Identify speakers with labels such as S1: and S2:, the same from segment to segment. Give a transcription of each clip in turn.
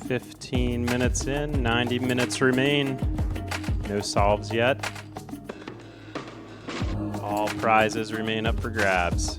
S1: 15 minutes in, 90 minutes remain. No solves yet. All prizes remain up for grabs.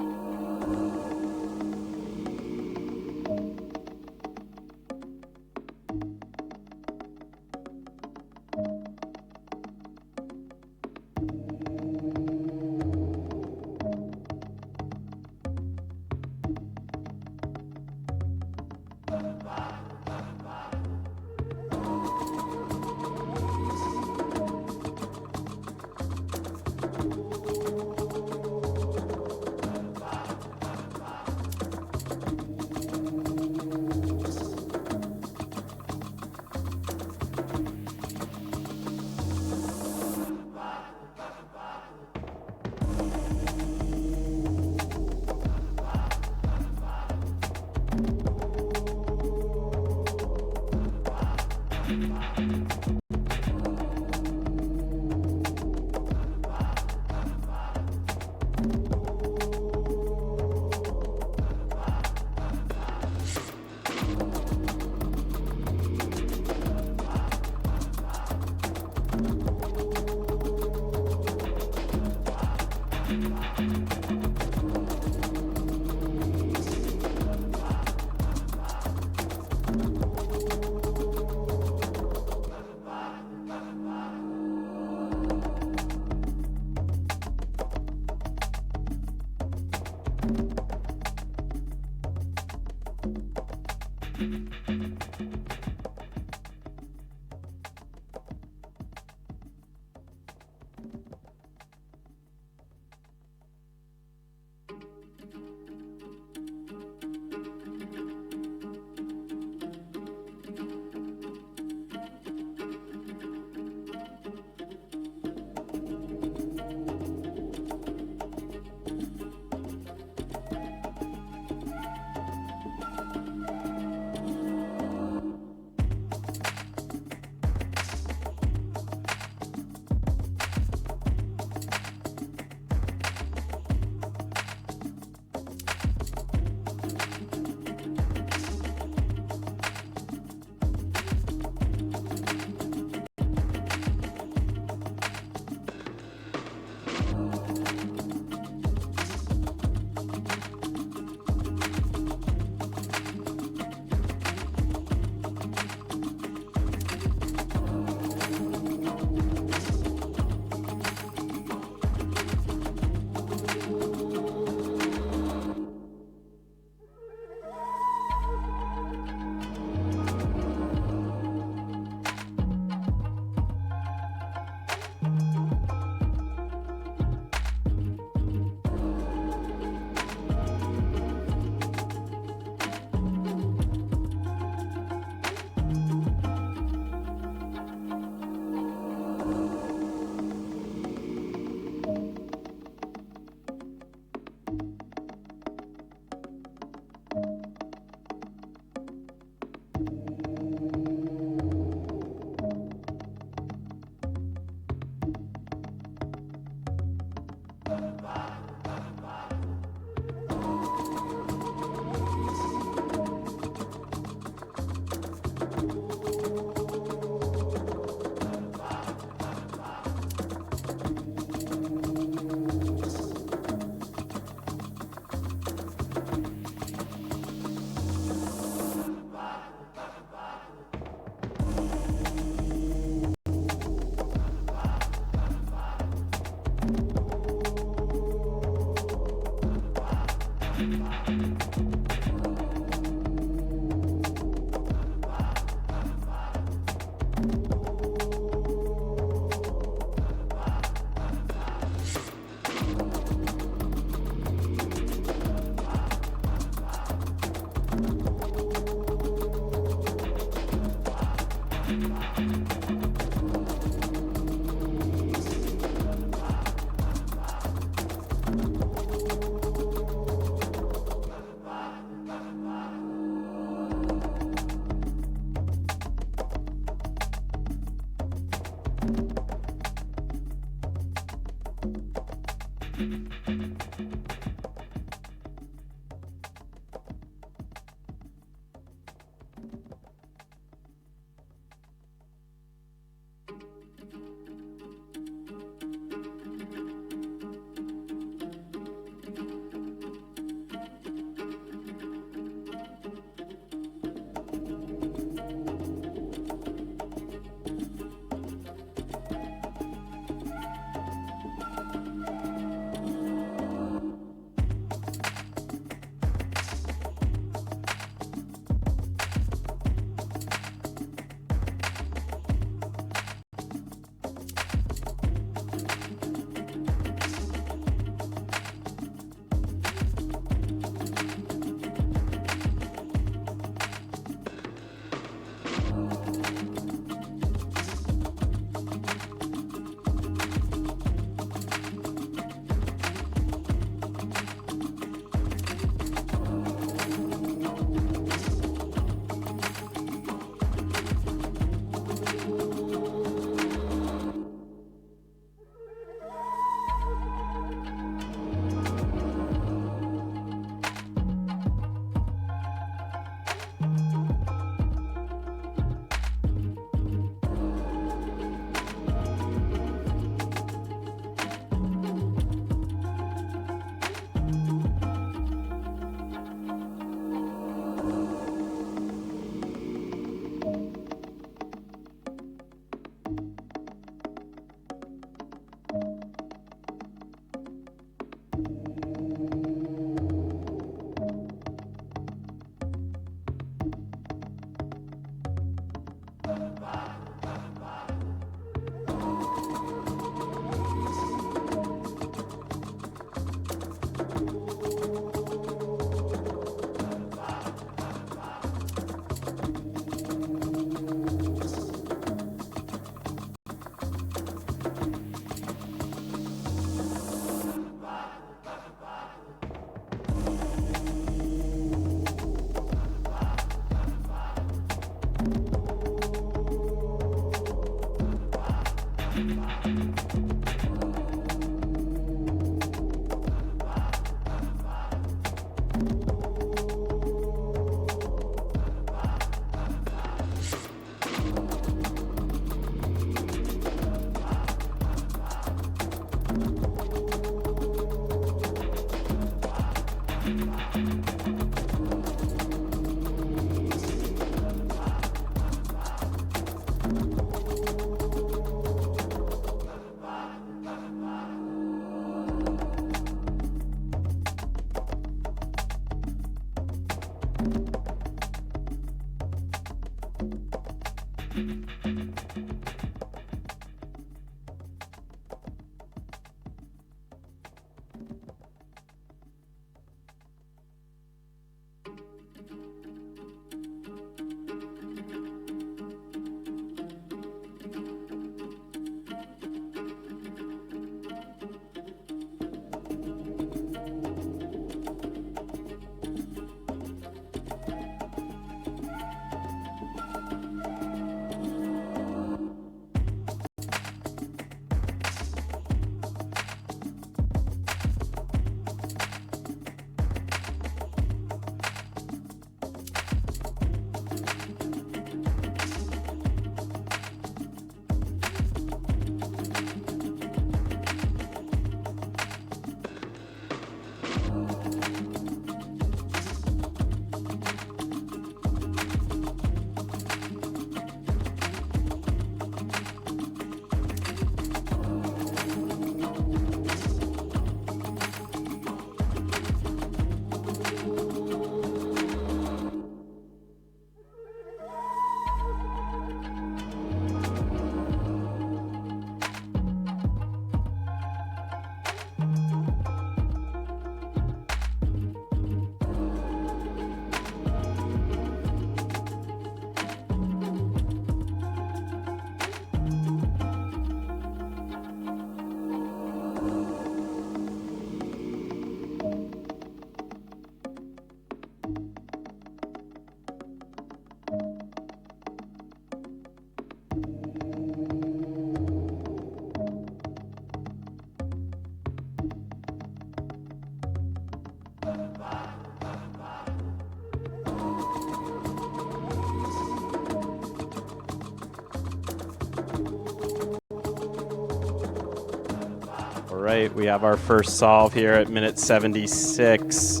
S1: right, we have our first solve here at minute 76.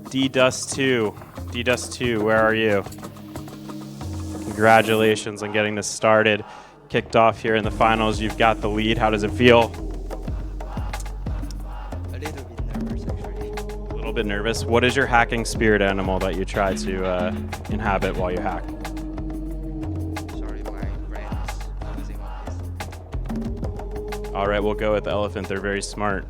S1: D-Dust2. D-Dust2, where are you? Congratulations on getting this started. Kicked off here in the finals. You've got the lead. How does it feel?
S2: A little bit nervous, actually.
S1: A little bit nervous. What is your hacking spirit animal that you try to inhabit while you hack?
S2: Sorry, my brain is focusing on this.
S1: All right, we'll go with the elephant. They're very smart.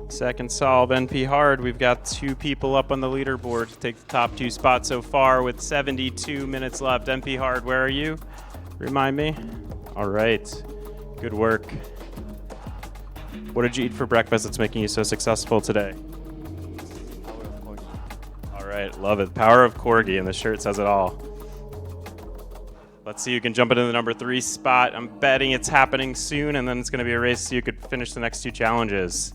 S1: Second solve, NP Hard. We've got 2 people up on the leaderboard to take the top 2 spots so far with 72 minutes left. NP Hard, where are you? Remind me. All right. Good work. What did you eat for breakfast that's making you so successful today?
S2: Power of corgi.
S1: All right, love it. Power of Corgi, and the shirt says it all. Let's see who can jump into the number 3 spot. I'm betting it's happening soon, and then it's going to be a race so you could finish the next 2 challenges.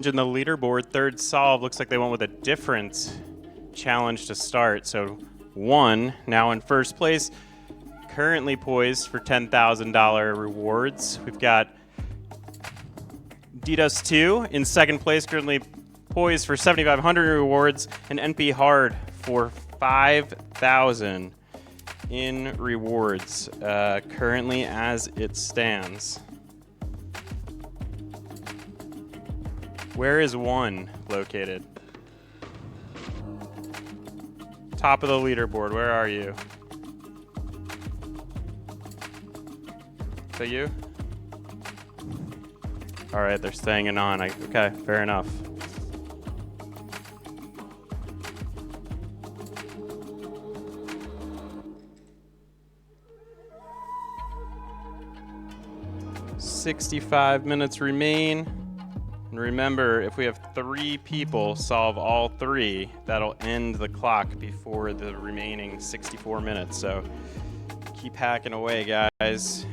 S1: In the leaderboard, third solve, looks like they went with a different challenge to start. So one, now in first place, currently poised for $10,000 rewards. We've got DDoS2 in second place, currently poised for 7,500 rewards, and NP Hard for 5,000 in rewards, currently as it stands. Where is one located? Top of the leaderboard, where are you? Is that you? All right, they're staying in on. Okay, fair enough. $65 minutes remain. And remember, if we have 3 people solve all 3, that'll end the clock before the remaining 64 minutes. So keep hacking away, guys.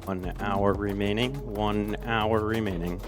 S1: One hour remaining. 1 hour remaining.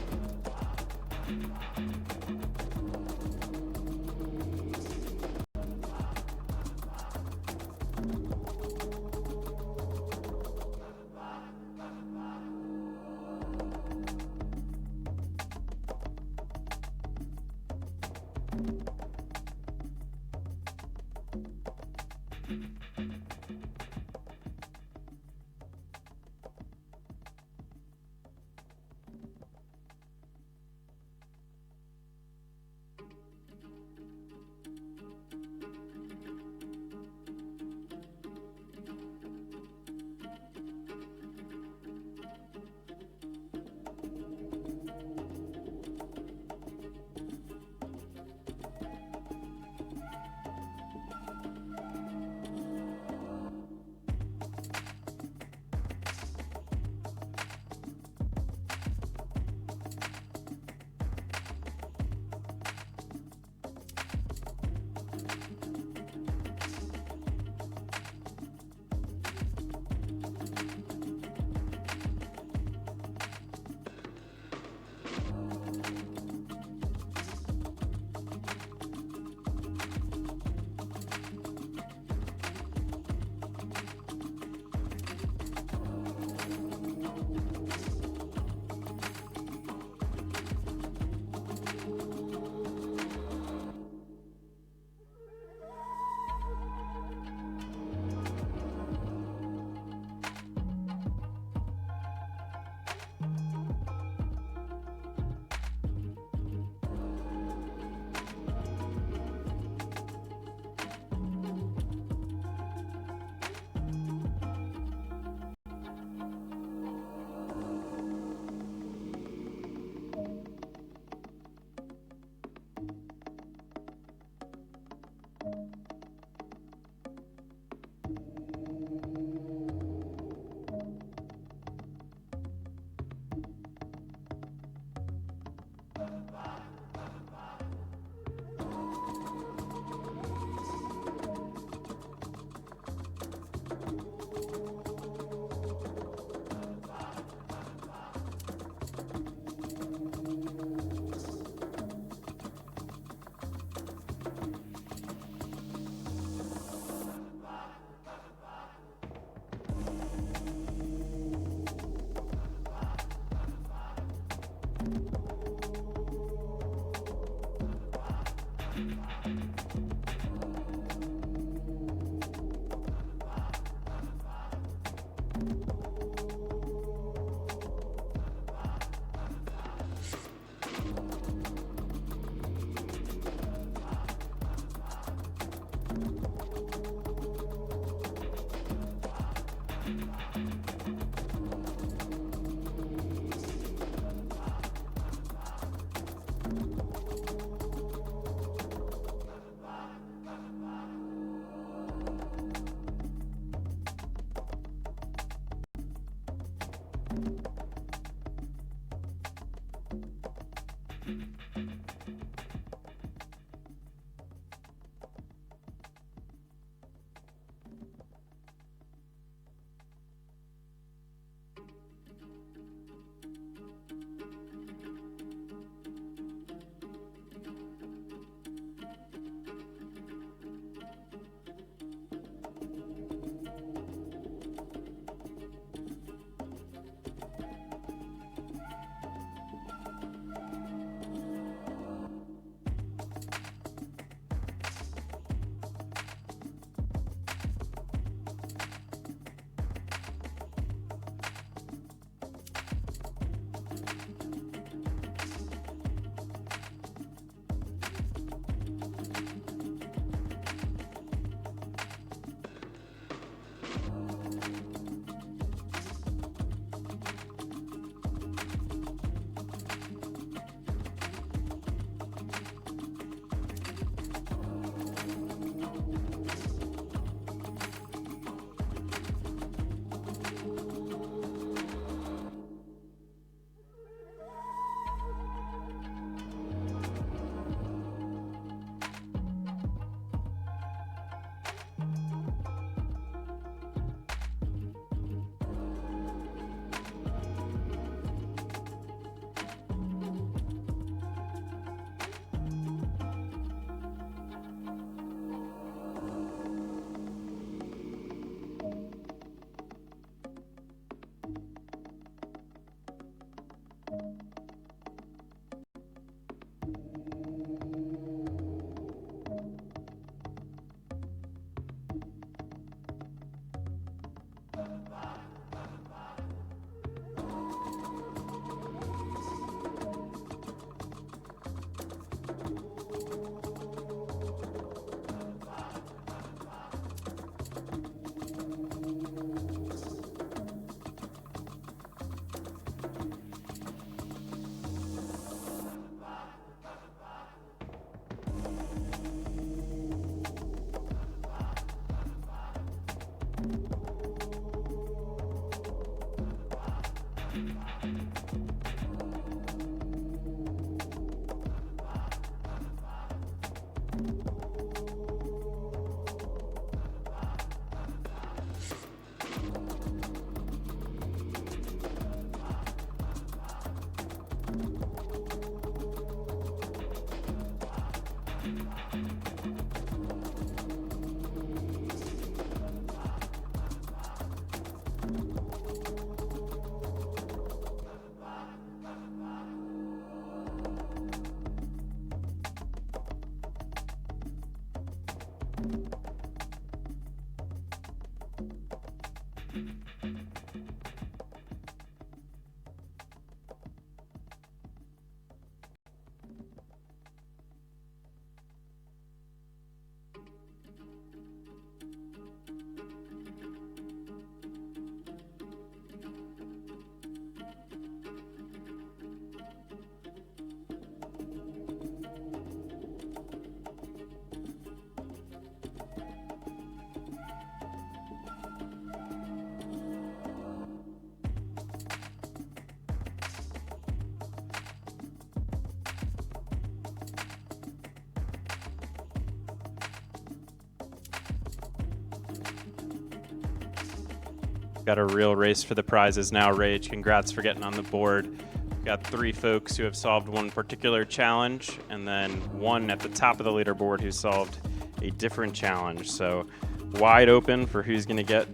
S1: Got a real race for the prizes now, Rage. Congrats for getting on the board. We've got 3 folks who have solved one particular challenge, and then 1 at the top of the leaderboard who solved a different challenge. So wide open for who's going to get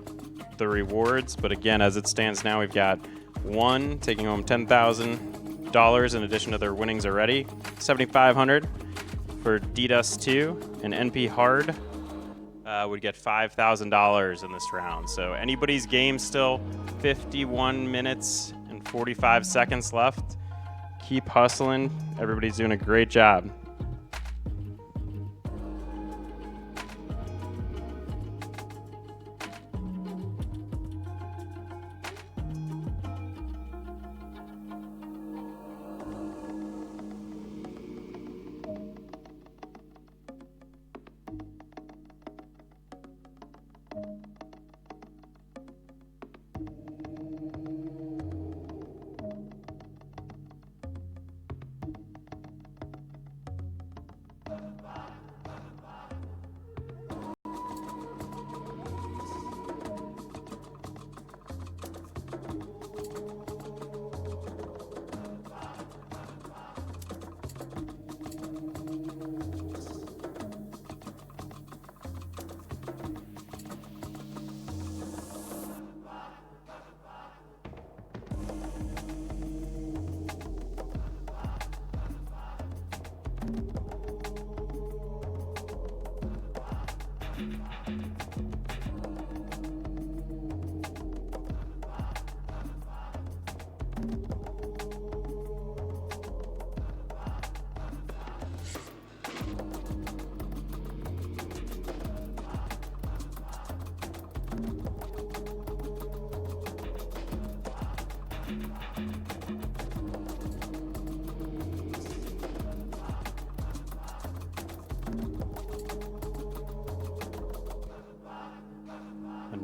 S1: the rewards. But again, as it stands now, we've got 1 taking home $10,000 in addition to their winnings already. $7,500 for DDoS 2, and NP Hard would get $5,000 in this round. So anybody's game still, 51 minutes and 45 seconds left. Keep hustling. Everybody's doing a great job.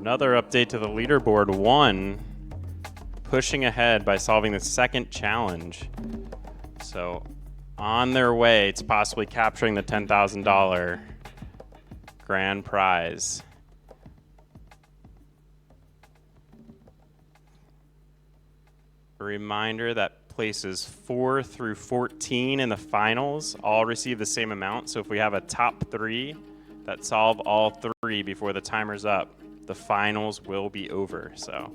S1: Another update to the leaderboard. One pushing ahead by solving the second challenge. So on their way to possibly capturing the $10,000 grand prize. A reminder that places 4 through 14 in the finals all receive the same amount. So if we have a top 3 that solve all 3 before the timer's up, the finals will be over. So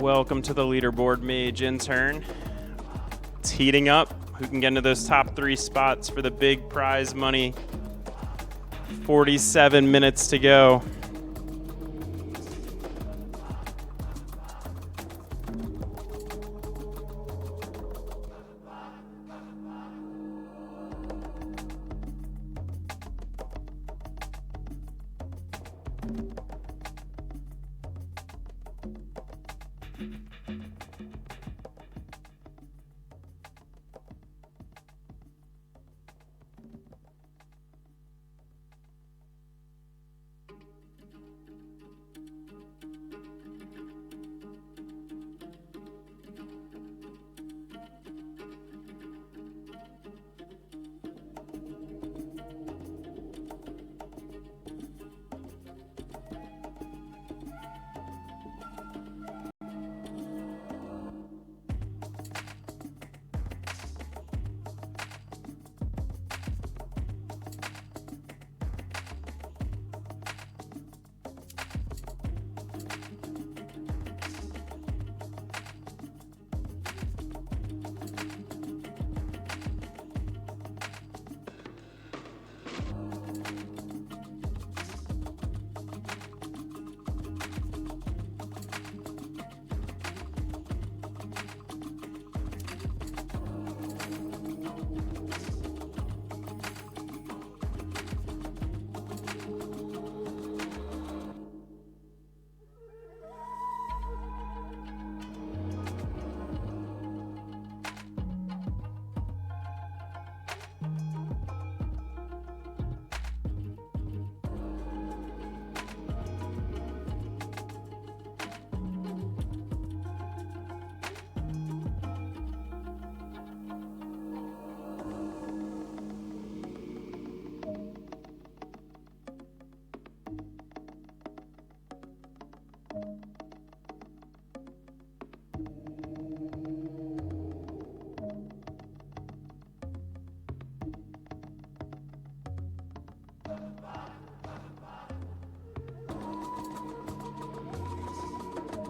S1: welcome to the leaderboard, Mage Intern. It's heating up. Who can get into those top 3 spots for the big prize money? 47 minutes to go.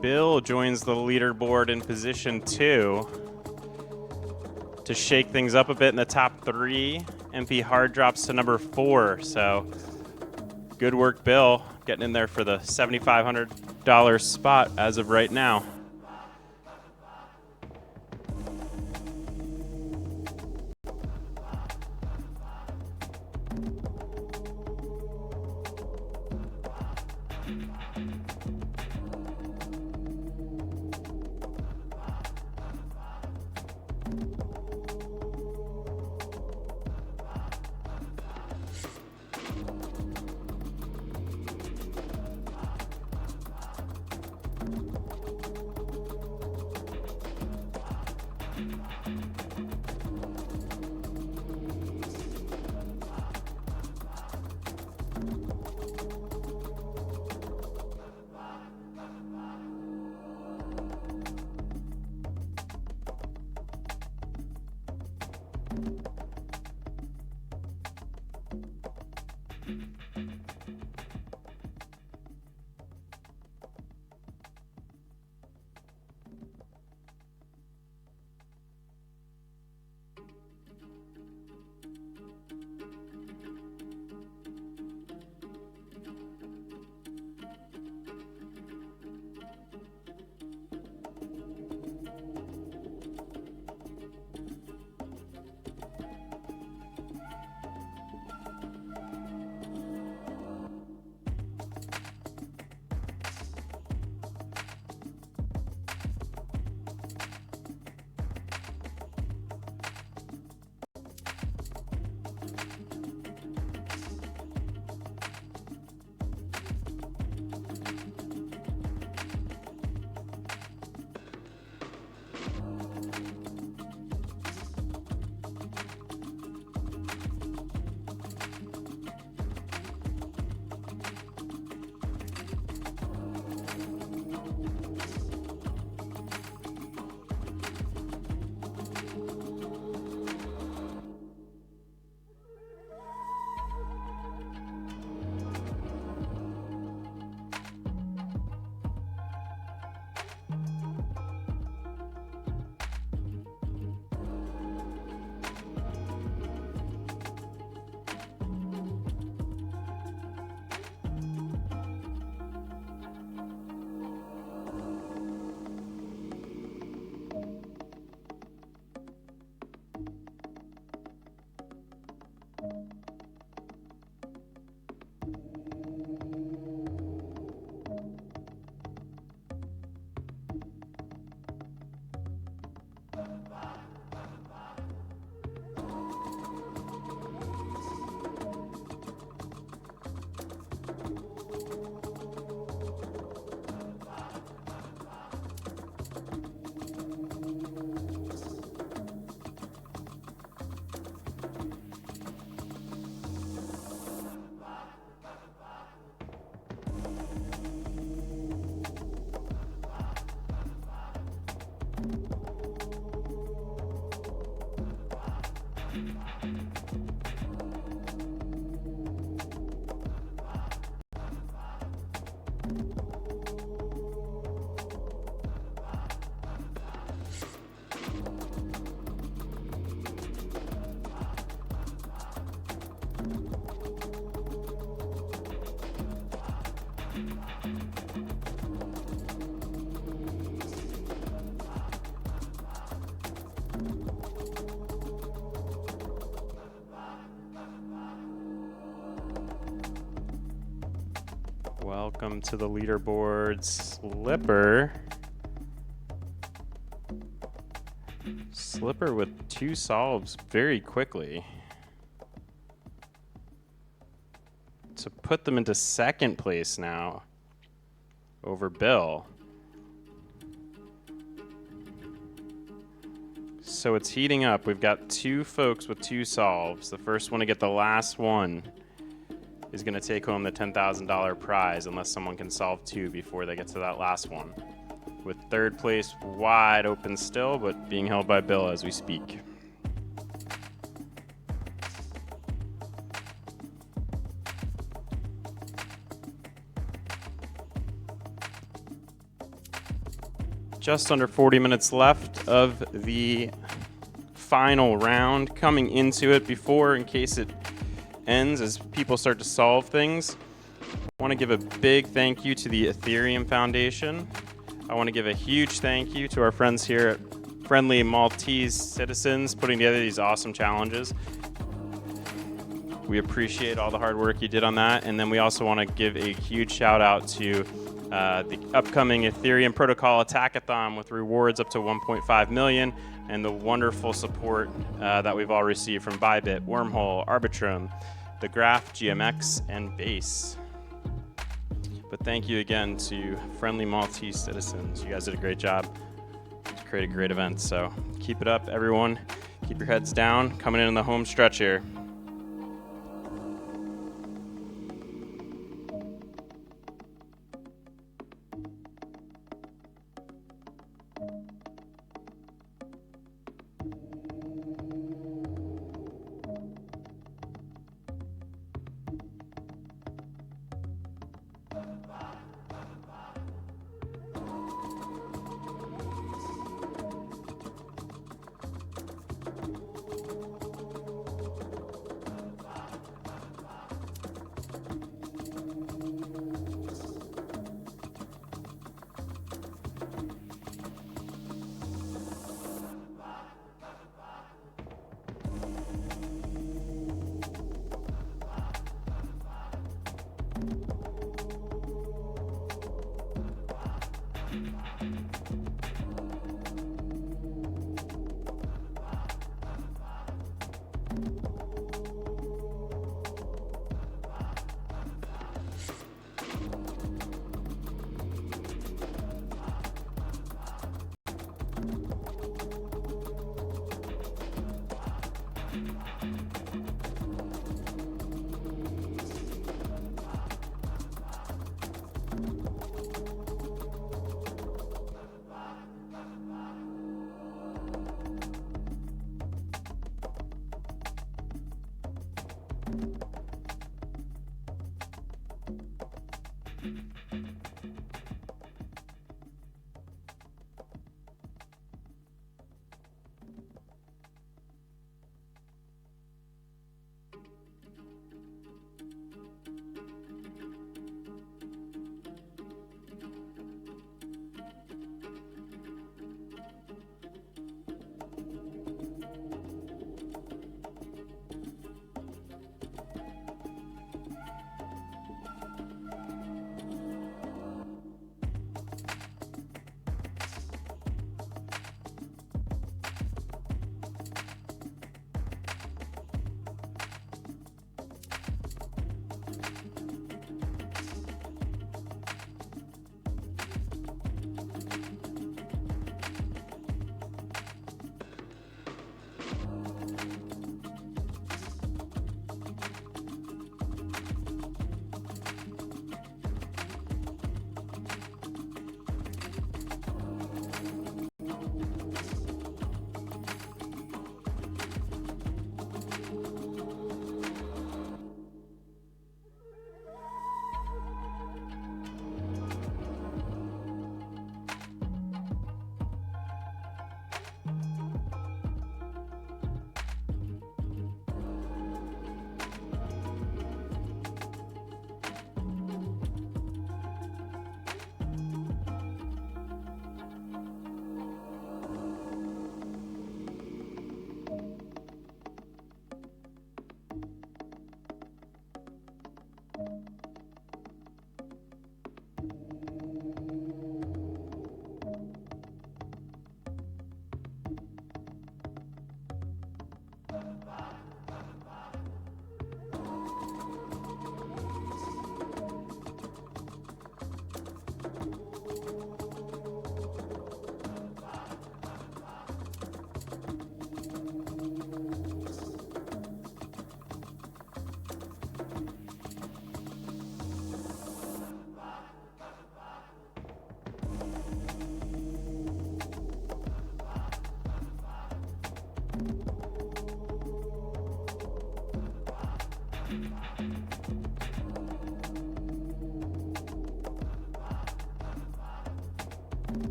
S1: Bill joins the leaderboard in position 2 to shake things up a bit in the top 3. MP Hard drops to number 4. So good work, Bill, getting in there for the $7,500 spot as of right now. Welcome to the leaderboard, Slipper. Slipper with 2 solves very quickly to put them into second place now over Bill. So it's heating up. We've got 2 folks with 2 solves. The first one to get the last one is going to take home the $10,000 prize unless someone can solve 2 before they get to that last one. With third place wide open still, but being held by Bill as we speak. Just under 40 minutes left of the final round. Coming into it before, in case it ends, as people start to solve things, I want to give a big thank you to the Ethereum Foundation. I want to give a huge thank you to our friends here at Friendly Maltese Citizens putting together these awesome challenges. We appreciate all the hard work you did on that. And then we also want to give a huge shout out to the upcoming Ethereum Protocol Attackathon with rewards up to 1.5 million and the wonderful support that we've all received from Bybit, Wormhole, Arbitrum, The Graph, GMX, and Base. But thank you again to Friendly Maltese Citizens. You guys did a great job to create a great event. So keep it up, everyone. Keep your heads down. Coming in the home stretch here.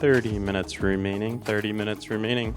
S1: 30 minutes remaining. 30 minutes remaining.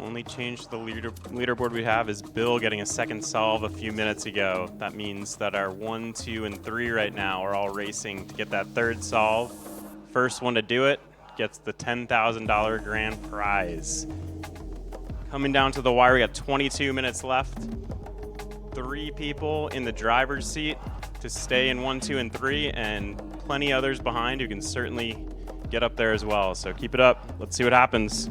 S1: Only change to the leaderboard we have is Bill getting a second solve a few minutes ago. That means that our 1, 2, and 3 right now are all racing to get that third solve. First one to do it gets the $10,000 grand prize. Coming down to the wire, we got 22 minutes left. 3 people in the driver's seat to stay in 1, 2, and 3, and plenty others behind who can certainly get up there as well. So keep it up. Let's see what happens.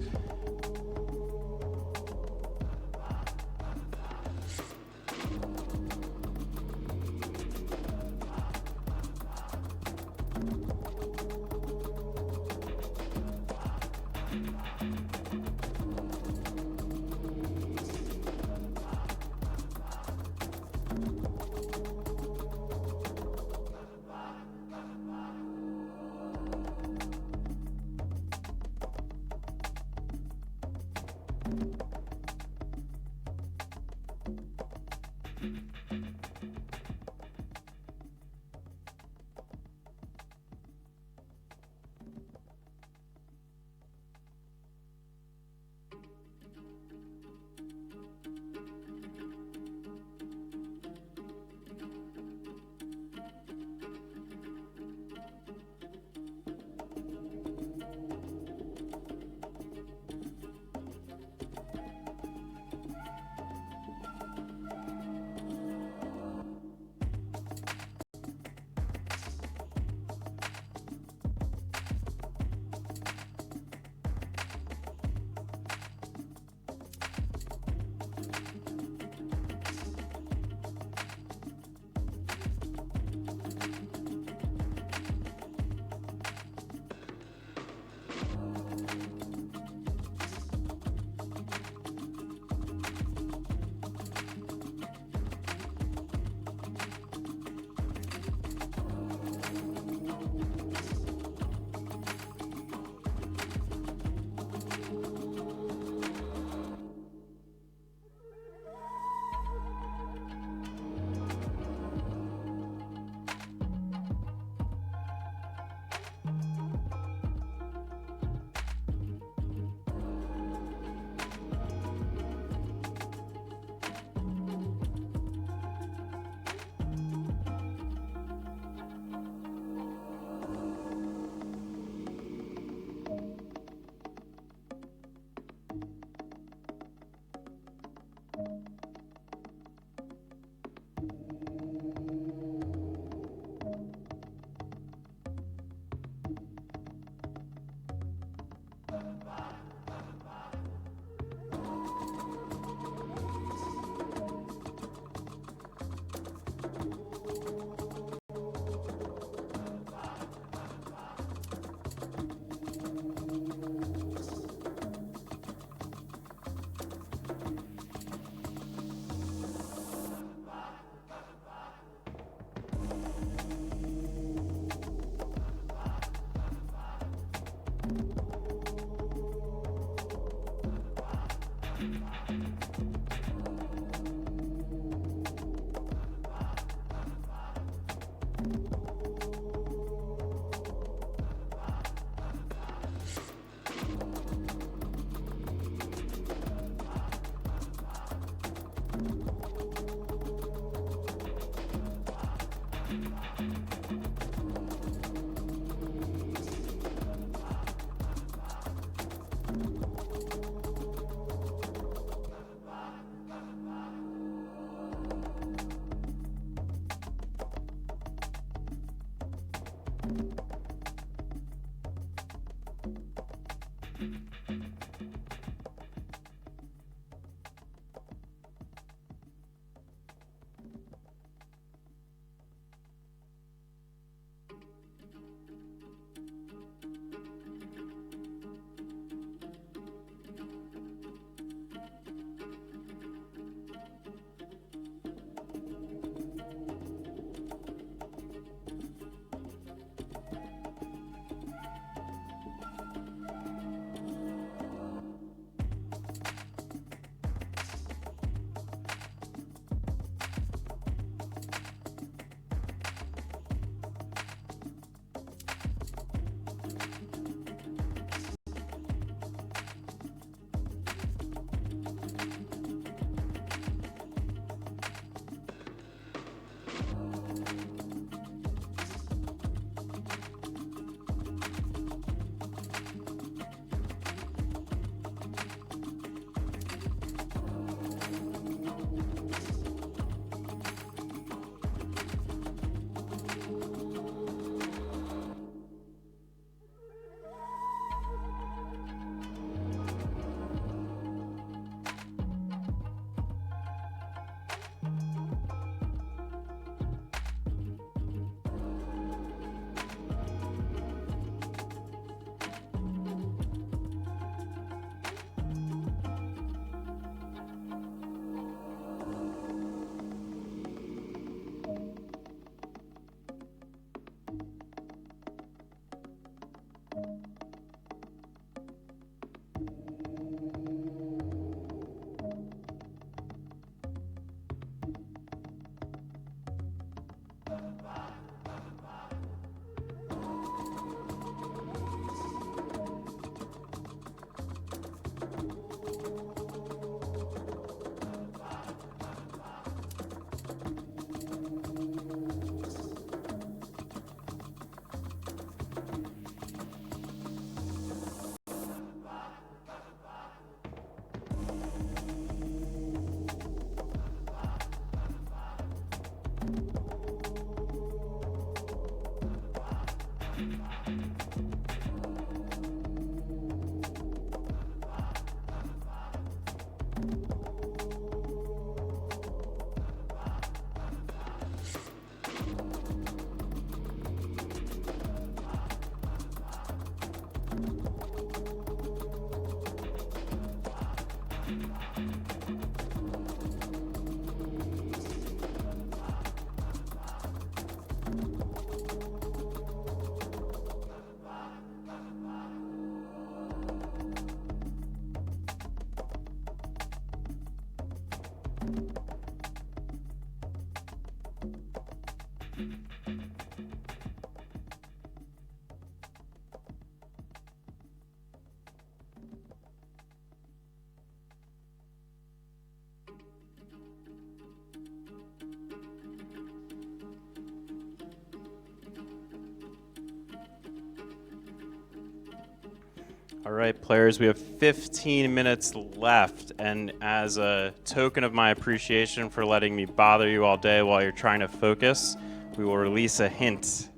S1: All right, players, we have 15 minutes left, and as a token of my appreciation for letting me bother you all day while you're trying to focus, we will release a hint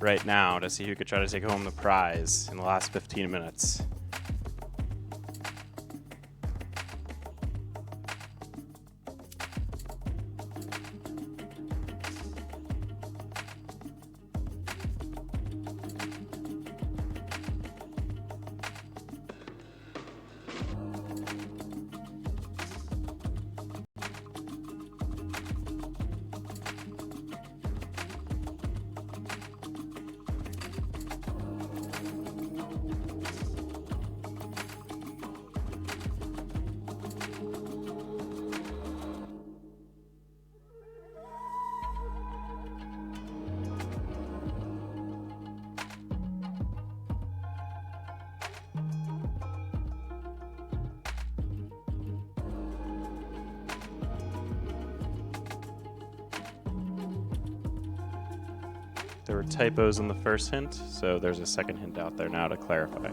S1: right now to see who could try to take home the prize in the last 15 minutes. There were typos in the first hint, so there's a second hint out there now to clarify.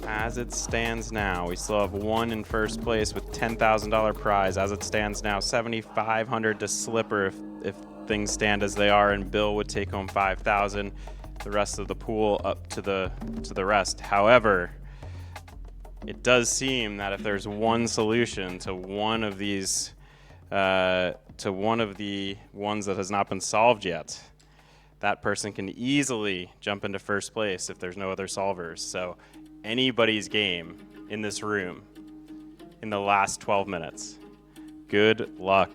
S1: As it stands now, we still have one in first place with $10,000 prize. As it stands now, $7,500 to Slipper if things stand as they are, and Bill would take home $5,000. The rest of the pool up to the rest. However, it does seem that if there's one solution to one of these, to one of the ones that has not been solved yet, that person can easily jump into first place if there's no other solvers. So anybody's game in this room in the last 12 minutes. Good luck.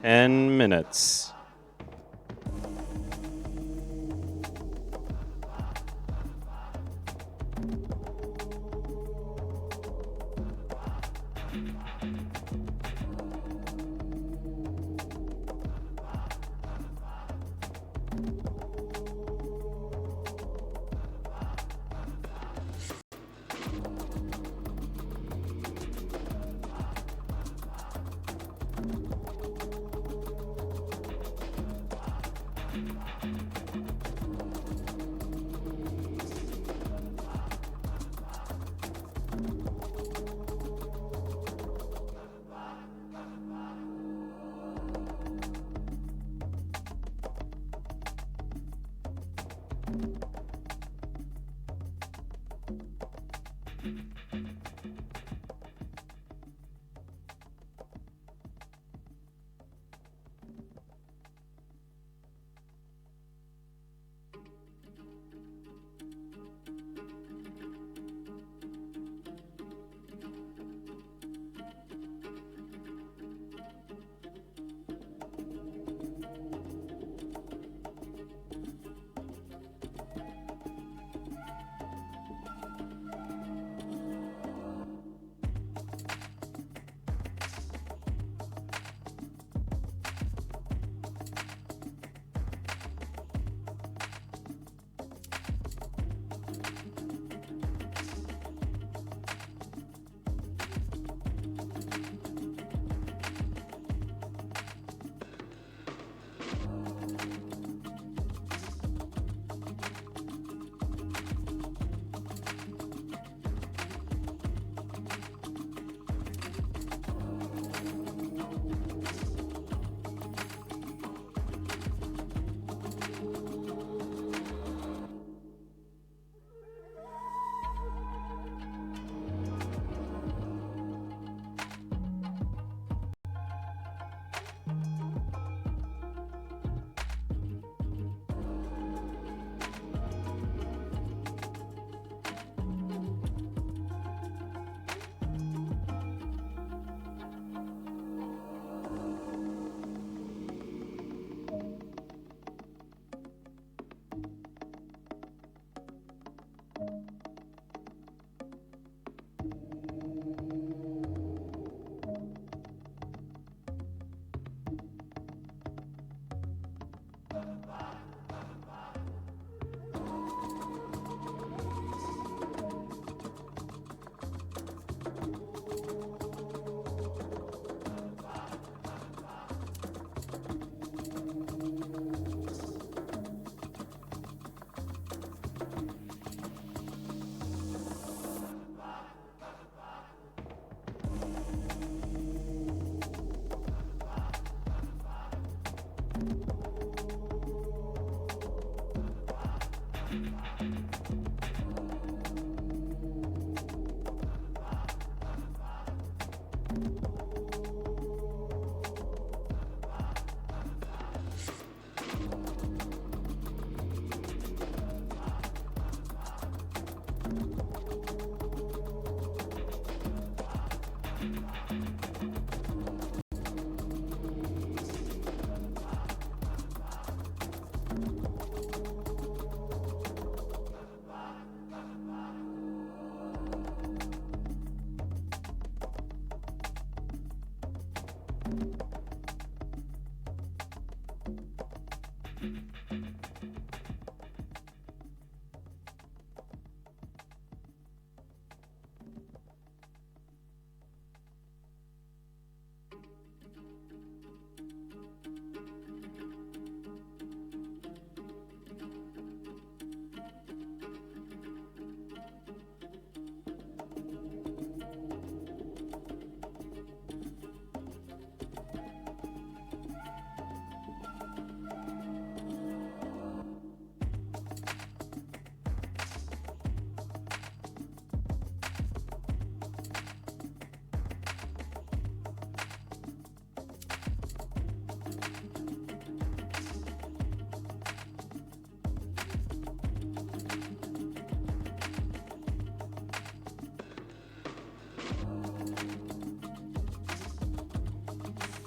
S1: 10 minutes.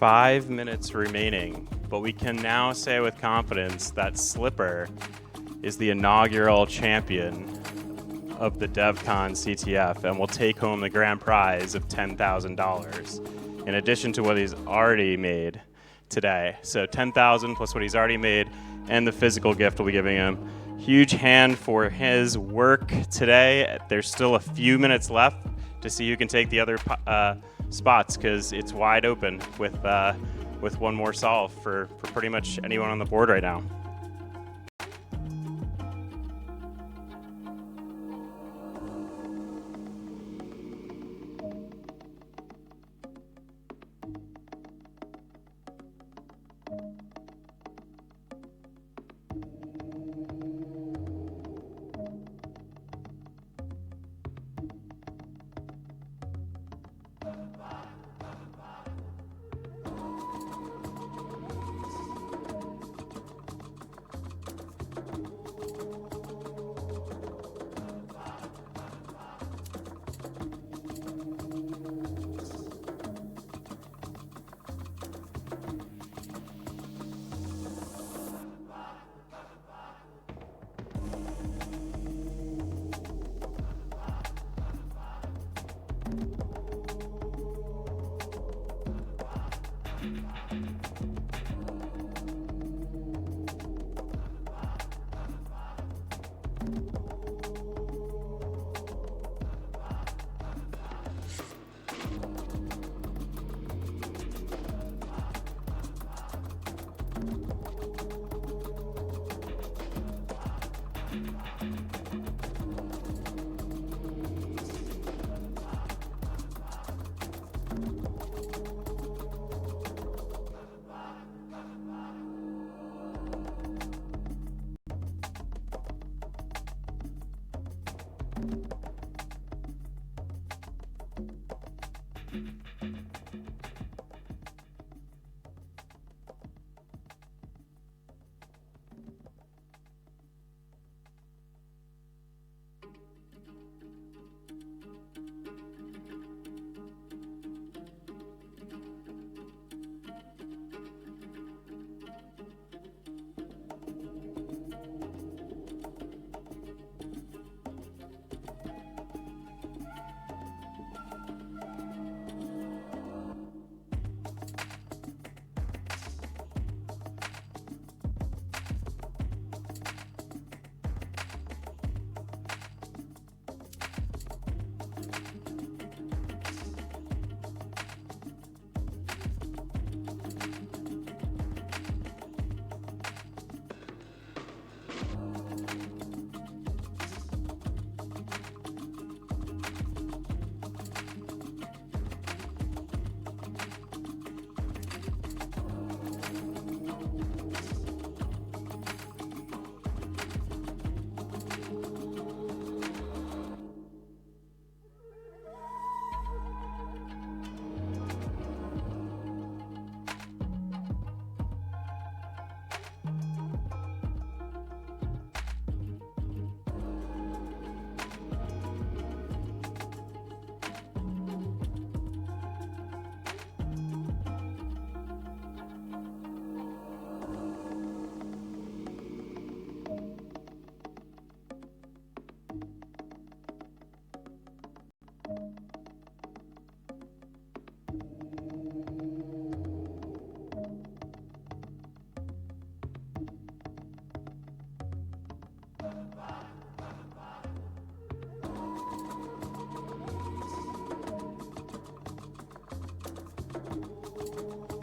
S1: 5 minutes remaining, but we can now say with confidence that Slipper is the inaugural champion of the Devcon CTF and will take home the grand prize of $10,000 in addition to what he's already made today. So $10,000 plus what he's already made and the physical gift we'll be giving him. Huge hand for his work today. There's still a few minutes left to see who can take the other spots because it's wide open with one more solve for pretty much anyone on the board right now.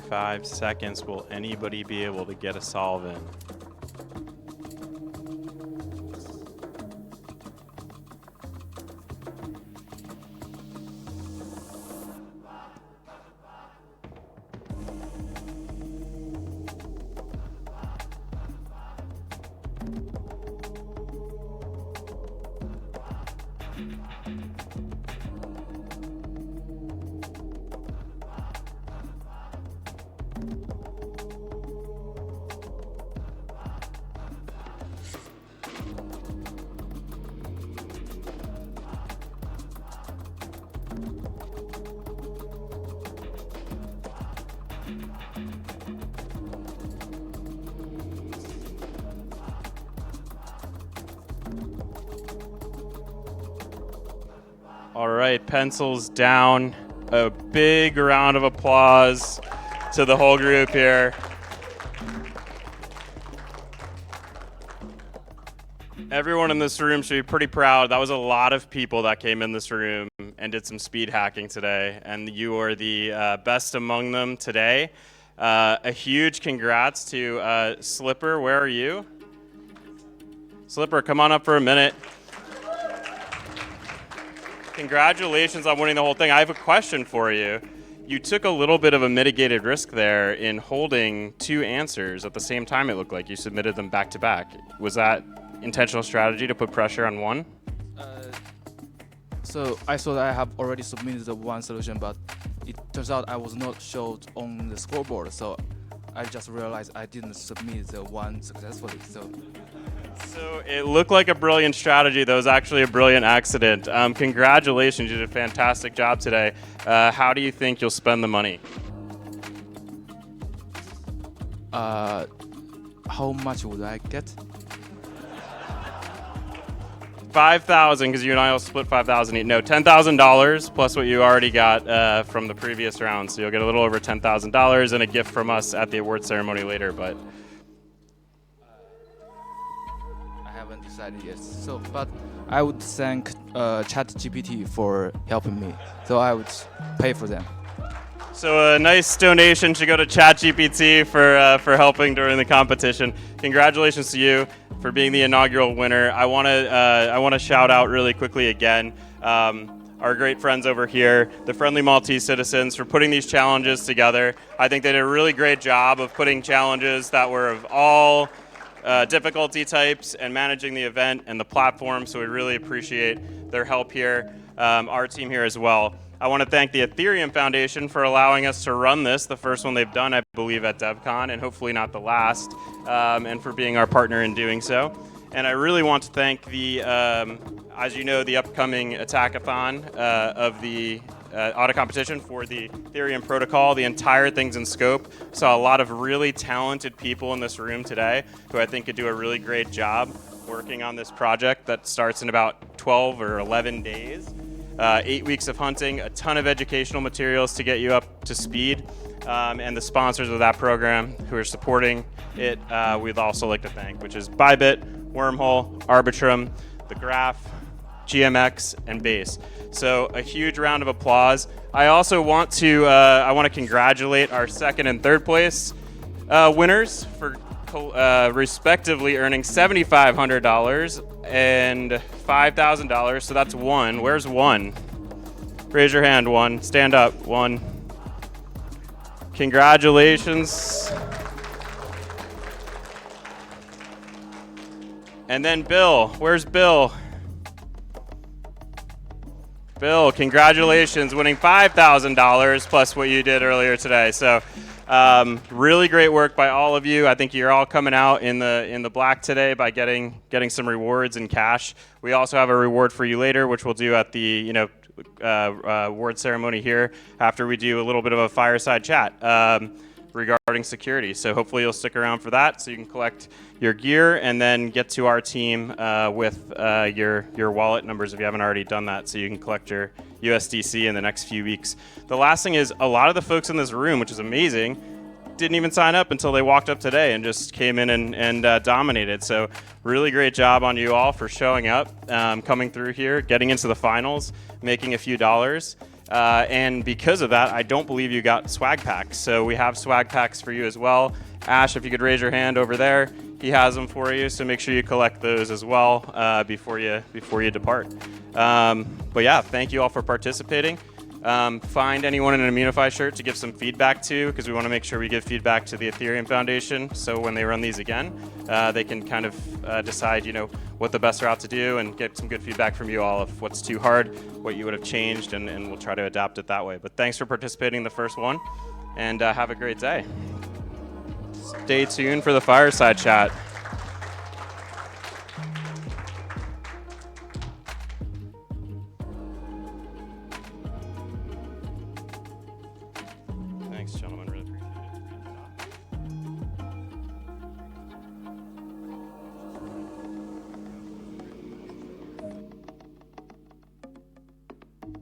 S1: Five seconds. Will anybody be able to get a solve in? All right, pencils down. A big round of applause to the whole group here. Everyone in this room should be pretty proud. That was a lot of people that came in this room and did some speed hacking today, and you are the best among them today. A huge congrats to Slipper. Where are you? Slipper, come on up for a minute. Congratulations on winning the whole thing. I have a question for you. You took a little bit of a mitigated risk there in holding two answers at the same time. It looked like you submitted them back to back. Was that intentional strategy to put pressure on one?
S3: So I thought I have already submitted the one solution, but it turns out I was not showed on the scoreboard. So I just realized I didn't submit the one successfully.
S1: So it looked like a brilliant strategy. That was actually a brilliant accident. Congratulations, you did a fantastic job today. How do you think you'll spend the money?
S3: How much would I get?
S1: 5,000, because you and I will split 5,000 each. No, $10,000 plus what you already got from the previous round. So you'll get a little over $10,000 and a gift from us at the award ceremony later. But
S3: I haven't decided yet. So, but I would thank ChatGPT for helping me. So I would pay for them.
S1: so a nice donation should go to ChatGPT for helping during the competition. Congratulations to you for being the inaugural winner. I want to shout out really quickly again our great friends over here, the Friendly Maltese Citizens, for putting these challenges together. I think they did a really great job of putting challenges that were of all difficulty types and managing the event and the platform, so we really appreciate their help here, our team here as well. I want to thank the Ethereum Foundation for allowing us to run this, the first one they've done, I believe, at Devcon, and hopefully not the last, and for being our partner in doing so. And I really want to thank the, as you know, the upcoming attack-a-thon of the audit competition for the Ethereum protocol. The entire thing's in scope. Saw a lot of really talented people in this room today who I think could do a really great job working on this project that starts in about 12 or 11 days. 8 weeks of hunting, a ton of educational materials to get you up to speed, and the sponsors of that program who are supporting it, we'd also like to thank, which is Bybit, Wormhole, Arbitrum, The Graph, GMX, and Base. So a huge round of applause. I also want to congratulate our second and third place winners for respectively earning $7,500 and $5,000. So that's one. Where's one? Raise your hand, one. Stand up, one. Congratulations. And then Bill. Where's Bill? Bill, congratulations, winning $5,000 plus what you did earlier today. So really great work by all of you. I think you're all coming out in the black today by getting some rewards in cash. We also have a reward for you later, which we'll do at the award ceremony here after we do a little bit of a fireside chat regarding security. So hopefully you'll stick around for that so you can collect your gear and then get to our team with your wallet numbers if you haven't already done that, so you can collect your USDC in the next few weeks. The last thing is, a lot of the folks in this room, which is amazing, didn't even sign up until they walked up today and just came in and dominated. So really great job on you all for showing up, coming through here, getting into the finals, making a few dollars. And because of that, I don't believe you got swag packs. So we have swag packs for you as well. Ash, if you could raise your hand over there, he has them for you. So make sure you collect those as well before you depart. But yeah, thank you all for participating. Find anyone in an Immunify shirt to give some feedback to, because we want to make sure we give feedback to the Ethereum Foundation. So when they run these again, they can kind of decide, what the best route to do and get some good feedback from you all of what's too hard, what you would have changed, and we'll try to adapt it that way. But thanks for participating in the first one, and have a great day. Stay tuned for the fireside chat. Thanks, gentlemen. Really appreciate it.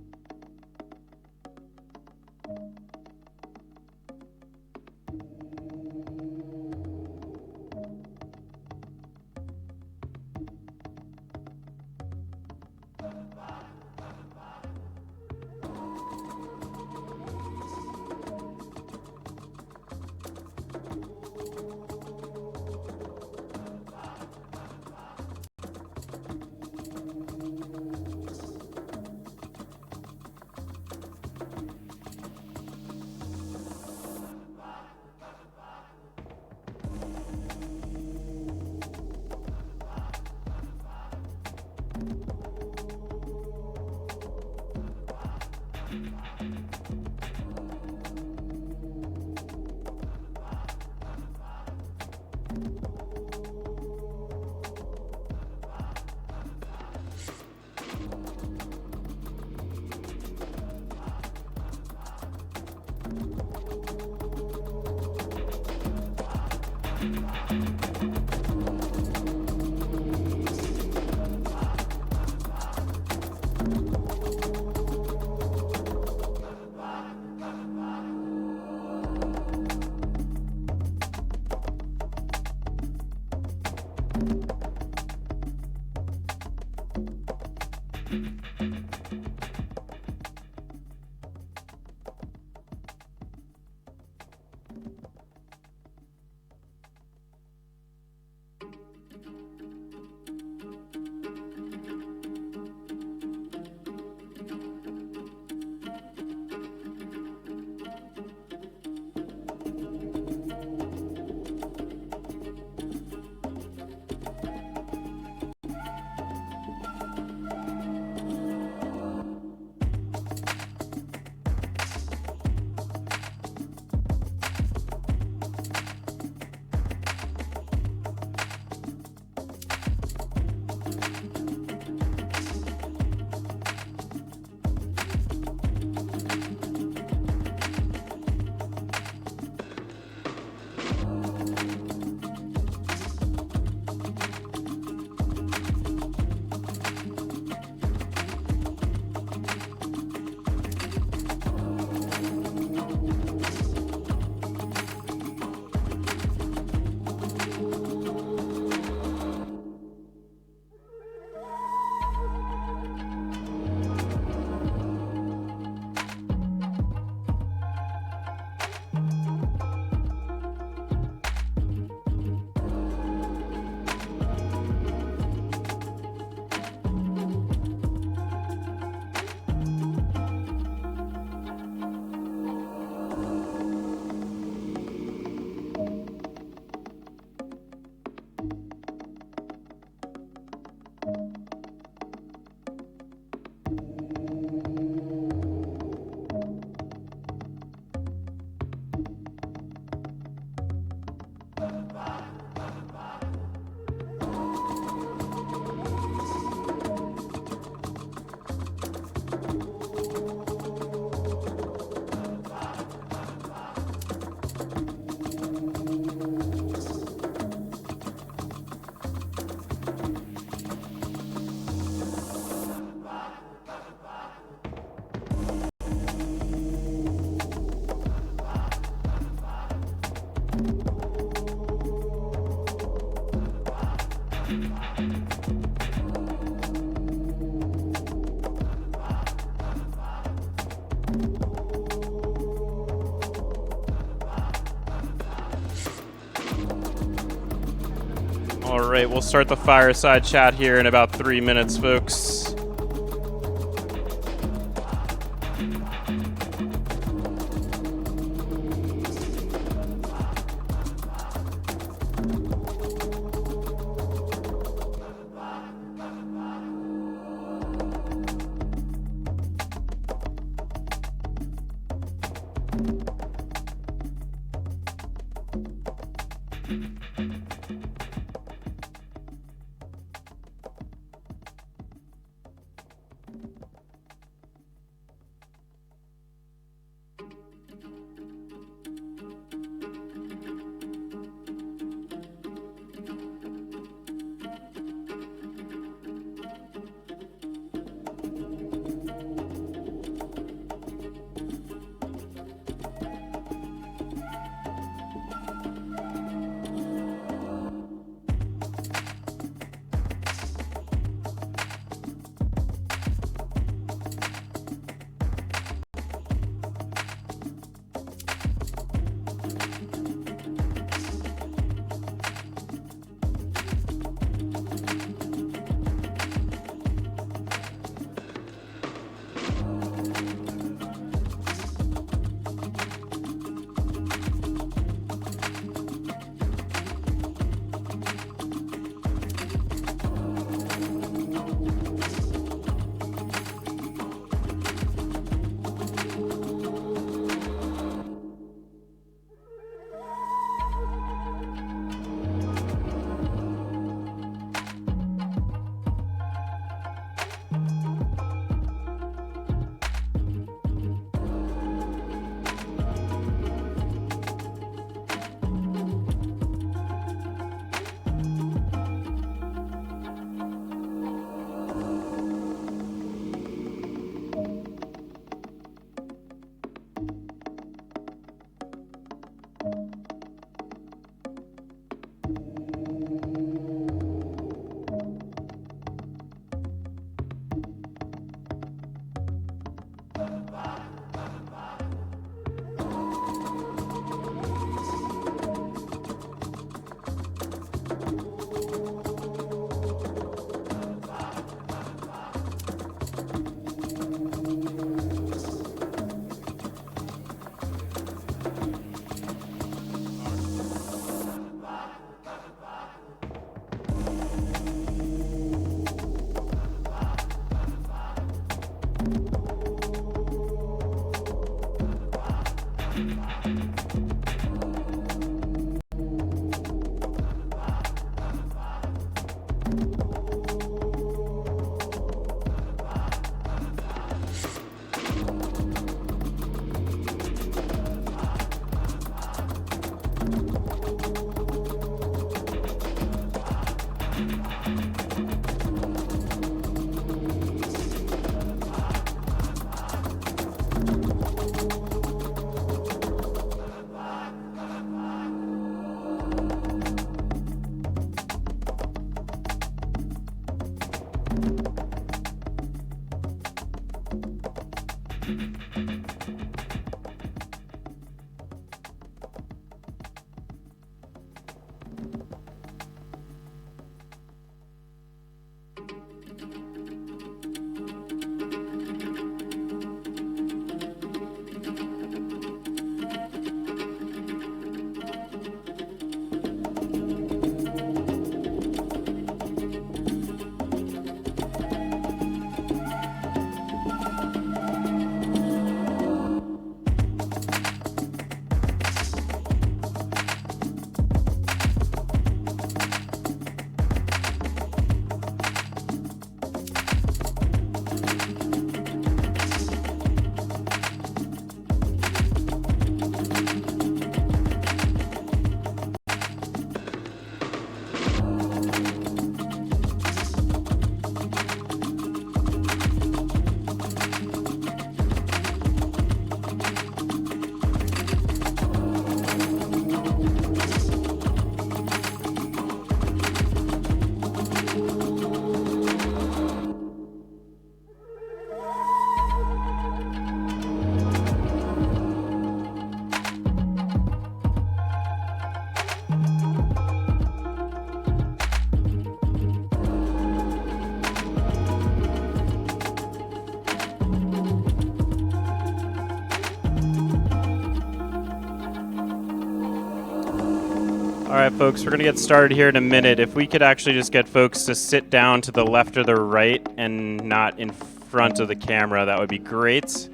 S1: All right, we'll start the fireside chat here in about 3 minutes, folks. right, folks, we're going to get started here in a minute. If we could actually just get folks to sit down to the left or the right and not in front of the camera, that would be great.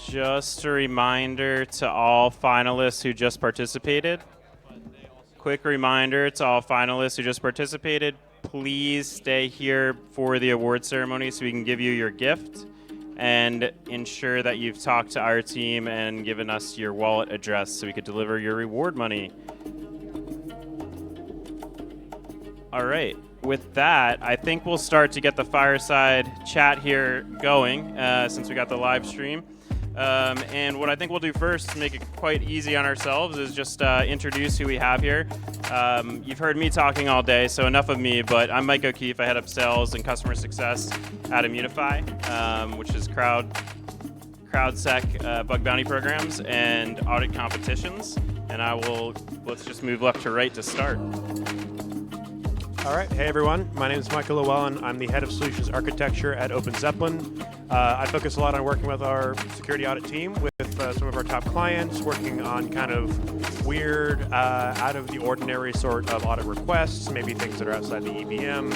S1: Just a reminder to all finalists who just participated. Quick reminder to all finalists who just participated, please stay here for the award ceremony so we can give you your gift, and ensure that you've talked to our team and given us your wallet address so we could deliver your reward money. All right. With that, I think we'll start to get the fireside chat here going since we got the live stream. And what I think we'll do first to make it quite easy on ourselves is just introduce who we have here. You've heard me talking all day, so enough of me, but I'm Mike O'Keefe. I head up sales and customer success at Immunify, which is CrowdSec bug bounty programs and audit competitions. And let's just move left to right to start.
S4: All right. Hey, everyone. My name is Michael Llewellyn. I'm the head of solutions architecture at OpenZeppelin. I focus a lot on working with our security audit team with some of our top clients, working on kind of weird, out of the ordinary sort of audit requests, maybe things that are outside the EVM,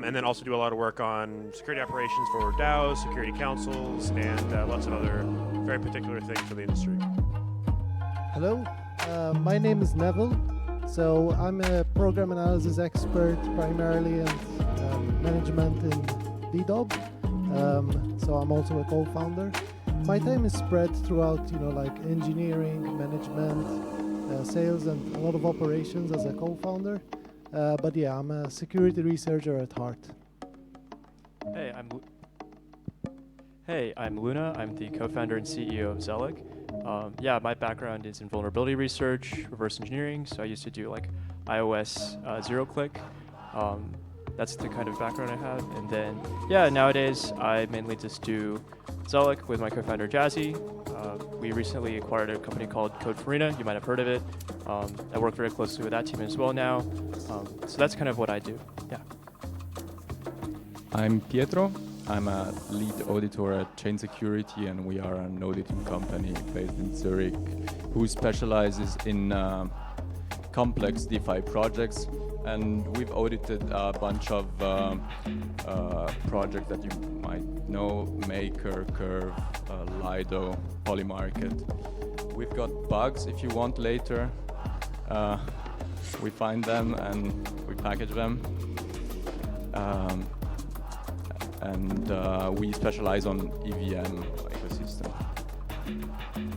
S4: and then also do a lot of work on security operations for DAOs, security councils, and lots of other very particular things for the industry.
S5: Hello, my name is Neville. So I'm a program analysis expert, primarily in management in DDoB. So I'm also a co-founder. My time is spread throughout, like engineering, management, sales, and a lot of operations as a co-founder. But yeah, I'm a security researcher at heart.
S6: Hey, I'm Luna. I'm the co-founder and CEO of Zelic. My background is in vulnerability research, reverse engineering. So I used to do like iOS zero-click. That's the kind of background I have. And then, nowadays I mainly just do Zelic with my co-founder Jazzy. We recently acquired a company called Code Farina. You might have heard of it. I work very closely with that team as well now. So that's kind of what I do. Yeah.
S7: I'm Pietro. I'm a lead auditor at Chain Security, and we are an auditing company based in Zurich who specializes in complex DeFi projects. And we've audited a bunch of projects that you might know: Maker, Curve, Lido, Polymarket. We've got bugs if you want later. We find them and we package them. And we specialize on EVM ecosystem.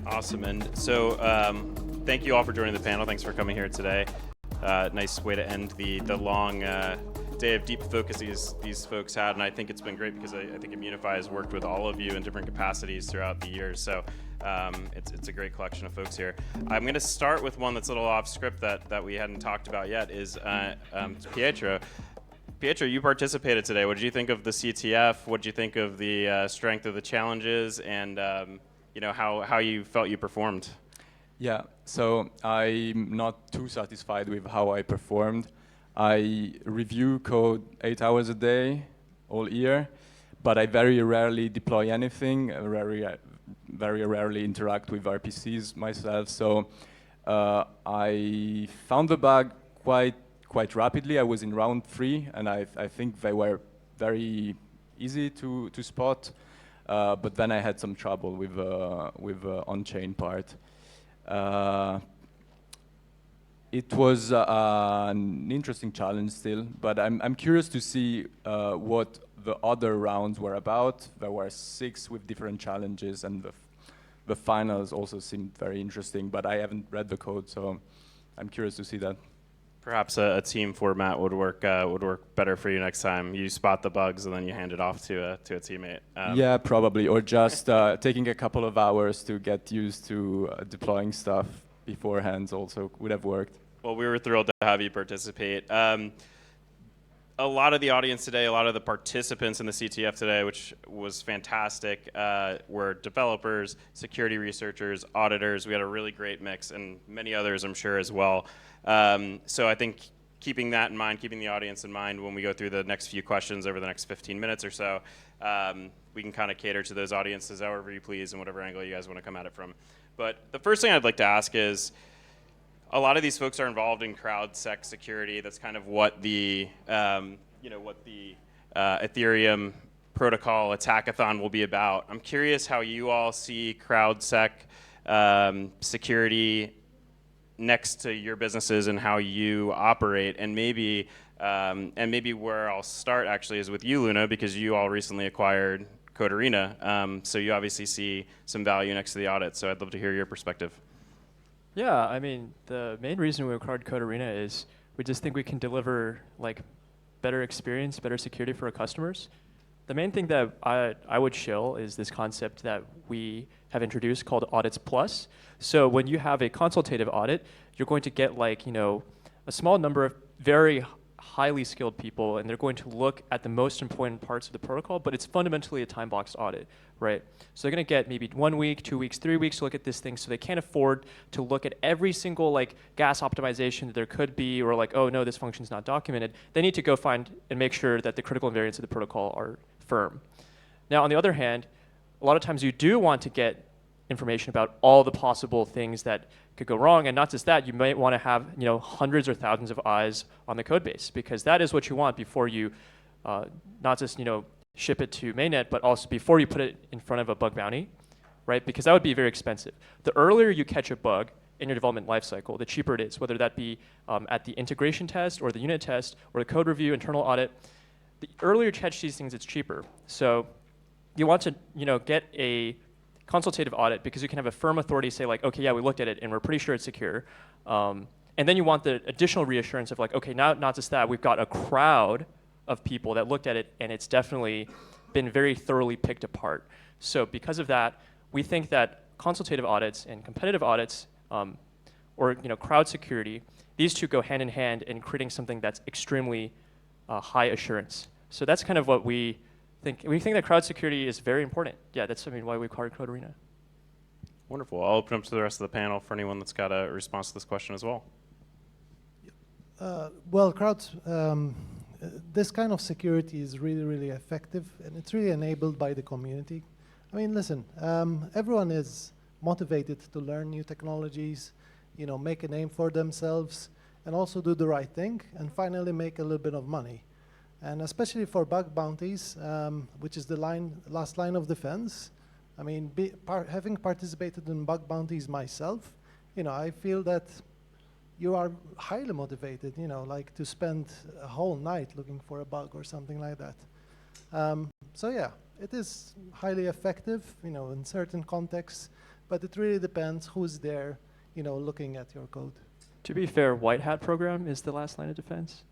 S1: Awesome. And so thank you all for joining the panel. Thanks for coming here today. Nice way to end the long day of deep focus these folks had. And I think it's been great because I think Immunify has worked with all of you in different capacities throughout the years. So it's a great collection of folks here. I'm going to start with one that's a little off script that we hadn't talked about yet is Pietro. Pietro, you participated today. What did you think of the CTF? What did you think of the strength of the challenges, and how you felt you performed?
S7: Yeah, so I'm not too satisfied with how I performed. I review code 8 hours a day, all year, but I very rarely deploy anything, very rarely interact with RPCs myself. So I found the bug quite rapidly. I was in round 3, and I think they were very easy to spot. But then I had some trouble with on-chain part. It was an interesting challenge still, but I'm curious to see what the other rounds were about. There were 6 with different challenges, and the finals also seemed very interesting, but I haven't read the code, so I'm curious to see that.
S1: Perhaps a team format would work better for you next time. You spot the bugs and then you hand it off to a teammate.
S7: Yeah, probably, or just taking a couple of hours to get used to deploying stuff beforehand also would have worked.
S1: Well, we were thrilled to have you participate. A lot of the audience today, a lot of the participants in the CTF today, which was fantastic, were developers, security researchers, auditors. We had a really great mix, and many others, I'm sure, as well. So I think keeping that in mind, keeping the audience in mind when we go through the next few questions over the next 15 minutes or so, we can kind of cater to those audiences however you please and whatever angle you guys want to come at it from. But the first thing I'd like to ask is, a lot of these folks are involved in CrowdSec security. That's kind of what the Ethereum protocol attackathon will be about. I'm curious how you all see CrowdSec security next to your businesses and how you operate, and maybe where I'll start actually is with you, Luna, because you all recently acquired Code Arena. So you obviously see some value next to the audit. So I'd love to hear your perspective.
S6: Yeah, I mean, the main reason we acquired Code Arena is we just think we can deliver like better experience, better security for our customers. The main thing that I would shill is this concept that we have introduced called Audits Plus. So when you have a consultative audit, you're going to get like, a small number of very highly skilled people, and they're going to look at the most important parts of the protocol, but it's fundamentally a time-boxed audit, right? So they're going to get maybe 1 week, 2 weeks, 3 weeks to look at this thing, so they can't afford to look at every single like gas optimization that there could be, or like, oh no, this function's not documented. They need to go find and make sure that the critical invariants of the protocol are firm. Now, on the other hand, a lot of times you do want to get information about all the possible things that could go wrong, and not just that, you might want to have hundreds or thousands of eyes on the code base, because that is what you want before you not just ship it to mainnet, but also before you put it in front of a bug bounty, right? Because that would be very expensive. The earlier you catch a bug in your development lifecycle, the cheaper it is, whether that be at the integration test or the unit test or the code review, internal audit. The earlier you catch these things, it's cheaper. So you want to get a consultative audit because you can have a firm authority say like, okay, yeah, we looked at it and we're pretty sure it's secure. And then you want the additional reassurance of like, okay, now not just that, we've got a crowd of people that looked at it and it's definitely been very thoroughly picked apart. So because of that, we think that consultative audits and competitive audits or crowd security, these two go hand in hand in creating something that's extremely high assurance. So that's kind of what we think. We think that crowd security is very important. Yeah, that's why we acquired Code Arena.
S1: Wonderful. I'll open up to the rest of the panel for anyone that's got a response to this question as well.
S5: Well, this kind of security is really, really effective, and it's really enabled by the community. I mean, listen, everyone is motivated to learn new technologies, make a name for themselves, and also do the right thing, and finally make a little bit of money. And especially for bug bounties, which is the last line of defense. I mean, having participated in bug bounties myself, I feel that you are highly motivated, like to spend a whole night looking for a bug or something like that. So yeah, it is highly effective, in certain contexts, but it really depends who's there, looking at your code.
S6: To be fair, white hat program is the last line of defense.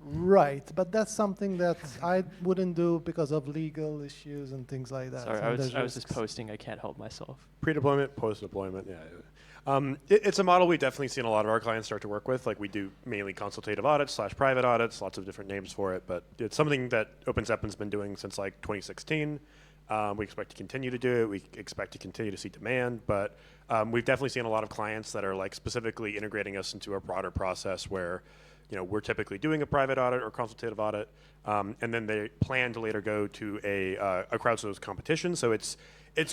S5: Right, but that's something that I wouldn't do because of legal issues and things like that.
S6: Sorry, I was just posting. I can't help myself.
S4: Pre-deployment, post-deployment, yeah. It's a model we definitely seen a lot of our clients start to work with. Like we do mainly consultative audits / private audits, lots of different names for it, but it's something that OpenZeppelin's been doing since like 2016. We expect to continue to do it. We expect to continue to see demand, but we've definitely seen a lot of clients that are like specifically integrating us into a broader process where we're typically doing a private audit or consultative audit, and then they plan to later go to a crowdsourced competition. So it's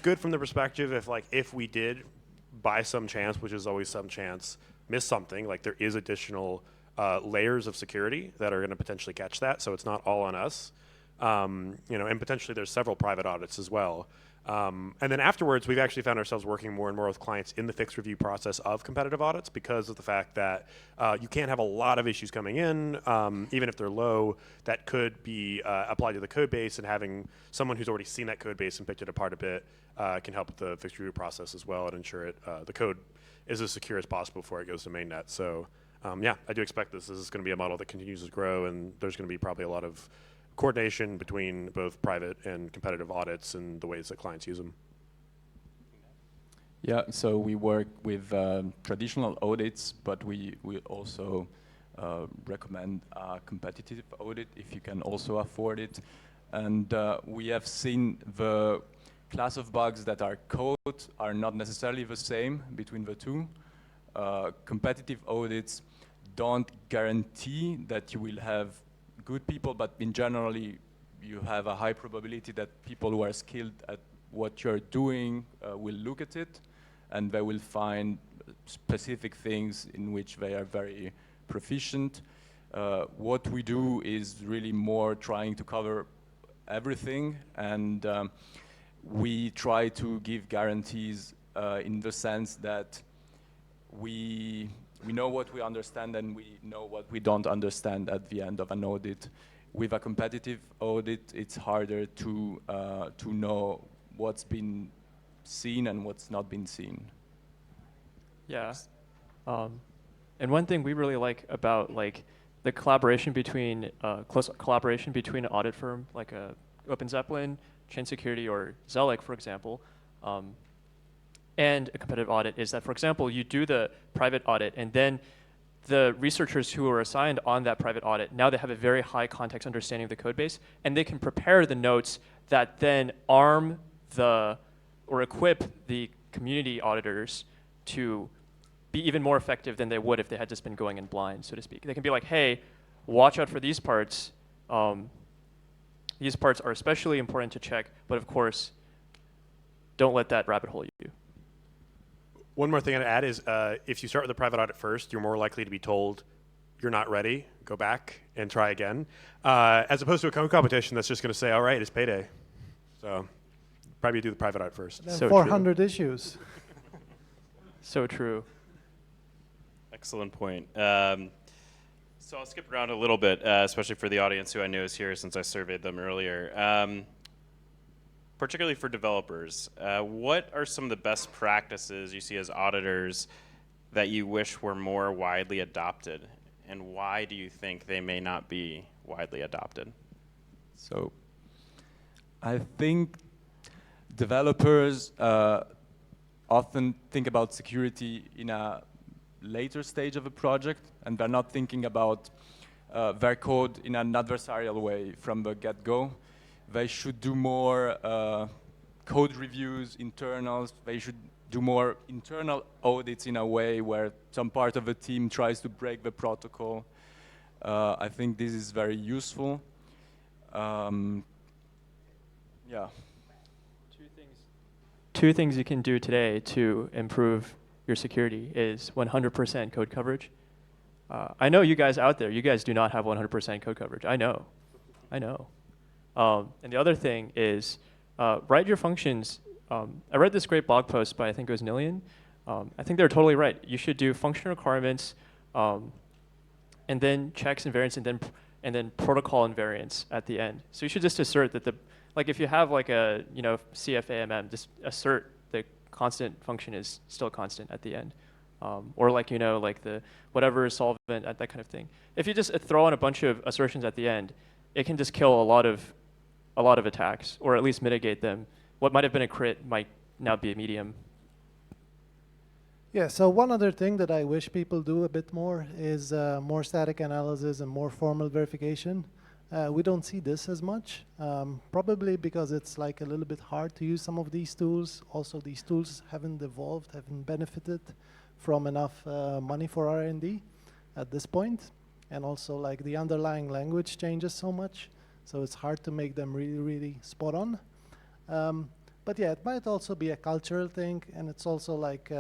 S4: good from the perspective if we did, by some chance, which is always some chance, miss something, like there is additional layers of security that are going to potentially catch that. So it's not all on us, and potentially there's several private audits as well. And then afterwards, we've actually found ourselves working more and more with clients in the fixed review process of competitive audits because of the fact that you can't have a lot of issues coming in, even if they're low, that could be applied to the code base, and having someone who's already seen that code base and picked it apart a bit can help with the fixed review process as well and ensure the code is as secure as possible before it goes to mainnet. So yeah, I do expect this is going to be a model that continues to grow, and there's going to be probably a lot of coordination between both private and competitive audits and the ways that clients use them.
S7: Yeah, so we work with traditional audits, but we also recommend a competitive audit if you can also afford it. And we have seen the class of bugs that are code are not necessarily the same between the two. Competitive audits don't guarantee that you will have good people, but in generally, you have a high probability that people who are skilled at what you're doing will look at it, and they will find specific things in which they are very proficient. What we do is really more trying to cover everything, and we try to give guarantees in the sense that we know what we understand and we know what we don't understand at the end of an audit. With a competitive audit, it's harder to know what's been seen and what's not been seen.
S6: Yeah, and one thing we really like about the collaboration between close collaboration between an audit firm like Open Zeppelin, Chain Security, or Zelic, for example, and a competitive audit is that, for example, you do the private audit, and then the researchers who are assigned on that private audit, now they have a very high context understanding of the code base, and they can prepare the notes that then arm or equip the community auditors to be even more effective than they would if they had just been going in blind, so to speak. They can be like, hey, watch out for these parts. These parts are especially important to check, but of course, don't let that rabbit hole you.
S4: One more thing I'd add is if you start with a private audit first, you're more likely to be told you're not ready, go back and try again, as opposed to a code competition that's just going to say, all right, it's payday. So probably do the private audit first.
S5: And then
S6: So
S5: 400
S6: true.
S5: issues.
S6: So true.
S1: Excellent point. So I'll skip around a little bit, especially for the audience who I know is here since I surveyed them earlier. Particularly for developers, what are some of the best practices you see as auditors that you wish were more widely adopted, and why do you think they may not be widely adopted?
S7: So I think developers often think about security in a later stage of a project, and they're not thinking about their code in an adversarial way from the get-go. They should do more code reviews, internals. They should do more internal audits in a way where some part of the team tries to break the protocol. I think this is very useful. Yeah.
S6: Two things you can do today to improve your security is 100% code coverage. I know you guys out there, you guys do not have 100% code coverage. I know. And the other thing is write your functions. I read this great blog post by, I think it was Nillian. I think they're totally right. You should do function requirements, and then checks and variants, and then protocol invariants at the end. So you should just assert that if you have like a CFAMM, just assert the constant function is still constant at the end, or like the whatever is solvent, that kind of thing. If you just throw in a bunch of assertions at the end, it can just kill a lot of attacks, or at least mitigate them. What might have been a crit might now be a medium.
S5: Yeah, so one other thing that I wish people do a bit more is more static analysis and more formal verification. We don't see this as much, probably because it's like a little bit hard to use some of these tools. Also, these tools haven't evolved, haven't benefited from enough money for R&D at this point. and also like the underlying language changes so much, so it's hard to make them really, really spot on. But yeah, it might also be a cultural thing, and it's also like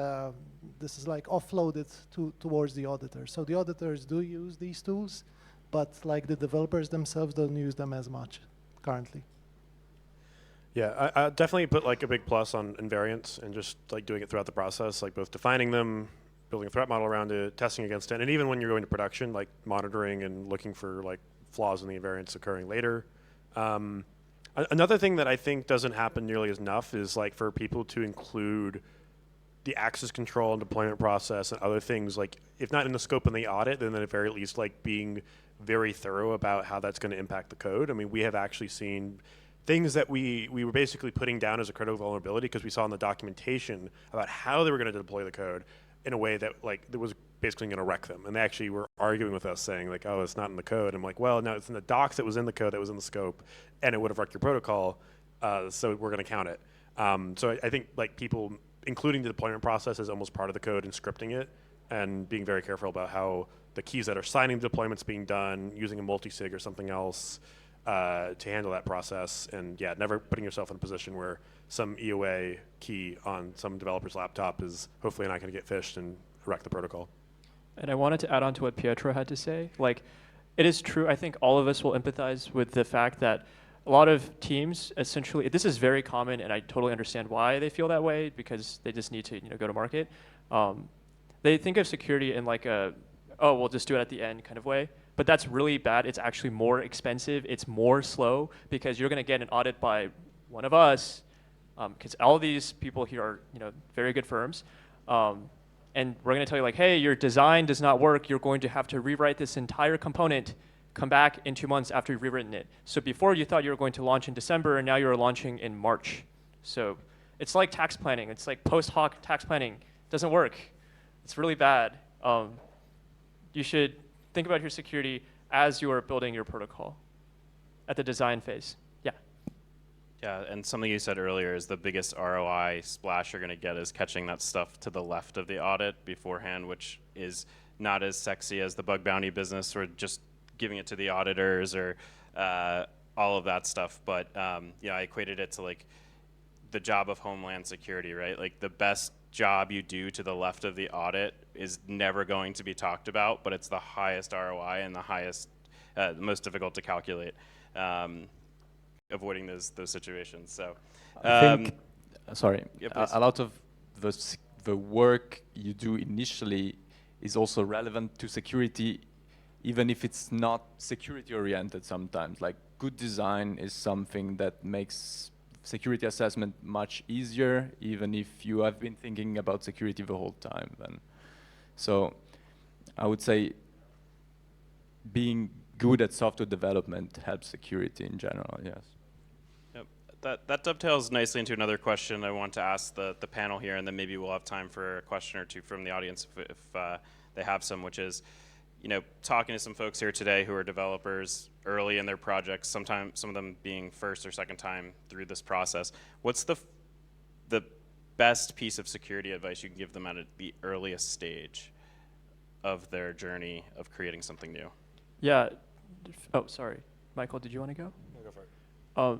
S5: this is like offloaded towards the auditors. So the auditors do use these tools, but like the developers themselves don't use them as much currently.
S4: Yeah, I definitely put like a big plus on invariance and just like doing it throughout the process, like both defining them, building a threat model around it, testing against it, and even when you're going to production, like monitoring and looking for like flaws in the invariance occurring later. Another thing that I think doesn't happen nearly as enough is like for people to include the access control and deployment process and other things, like if not in the scope of the audit, then at the very least like being very thorough about how that's going to impact the code. I mean, we have actually seen things that we were basically putting down as a critical vulnerability because we saw in the documentation about how they were going to deploy the code in a way that like that was basically going to wreck them. And they actually were arguing with us saying like, oh, it's not in the code. I'm like, well, no, it's in the docs that was in the code that was in the scope, and it would have wrecked your protocol, so we're going to count it. So I think like people including the deployment process as almost part of the code and scripting it and being very careful about how the keys that are signing the deployment's being done, using a multi-sig or something else to handle that process. And yeah, never putting yourself in a position where some EOA key on some developer's laptop is hopefully not going to get phished and wreck the protocol.
S6: And I wanted to add on to what Pietro had to say. Like, it is true, I think all of us will empathize with the fact that a lot of teams, essentially, this is very common, and I totally understand why they feel that way, because they just need to go to market. They think of security in like a, oh, we'll just do it at the end kind of way. But that's really bad. It's actually more expensive. It's more slow, because you're going to get an audit by one of us, because all these people here are very good firms. And we're going to tell you like, hey, your design does not work. You're going to have to rewrite this entire component, come back in 2 months after you've rewritten it. So before you thought you were going to launch in December, and now you're launching in March. So it's like tax planning. It's like post hoc tax planning. It doesn't work. It's really bad. You should think about your security as you are building your protocol at the design phase. Yeah.
S1: Yeah, and something you said earlier is the biggest ROI splash you're going to get is catching that stuff to the left of the audit beforehand, which is not as sexy as the bug bounty business or just giving it to the auditors or all of that stuff. But yeah, I equated it to like the job of Homeland Security, right? Like the best job you do to the left of the audit is never going to be talked about, but it's the highest ROI and the highest, most difficult to calculate. Avoiding those situations. So
S7: I think, sorry,
S1: yeah,
S7: a lot of the work you do initially is also relevant to security, even if it's not security oriented sometimes. Like good design is something that makes security assessment much easier, even if you have been thinking about security the whole time. And so I would say being good at software development helps security in general, yes.
S1: That dovetails nicely into another question I want to ask the panel here, and then maybe we'll have time for a question or two from the audience if they have some, which is, talking to some folks here today who are developers early in their projects, sometimes some of them being first or second time through this process. What's the best piece of security advice you can give them at the earliest stage of their journey of creating something new?
S6: Yeah. Oh, sorry. Michael, did you want to go?
S4: Go for it.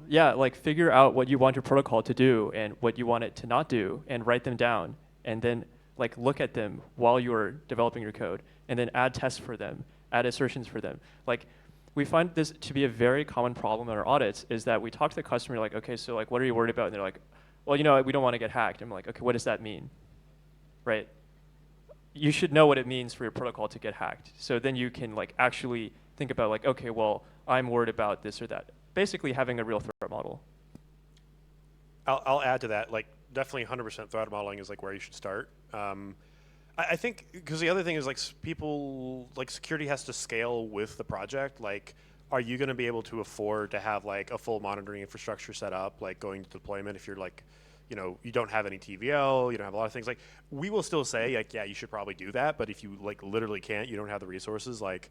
S6: Yeah, like figure out what you want your protocol to do and what you want it to not do, and write them down, and then like look at them while you're developing your code, and then add tests for them, add assertions for them. Like we find this to be a very common problem in our audits, is that we talk to the customer like, okay, so like what are you worried about? And they're like, well, we don't want to get hacked. And I'm like, okay, what does that mean? Right? You should know what it means for your protocol to get hacked. So then you can like actually think about like, okay, well, I'm worried about this or that. Basically having a real threat model.
S4: I'll add to that, like definitely 100% threat modeling is like where you should start. I think because the other thing is like people, like security has to scale with the project. Like, are you going to be able to afford to have like a full monitoring infrastructure set up, like going to deployment if you're like, you don't have any TVL, you don't have a lot of things. Like we will still say like, yeah, you should probably do that. But if you like literally can't, you don't have the resources, like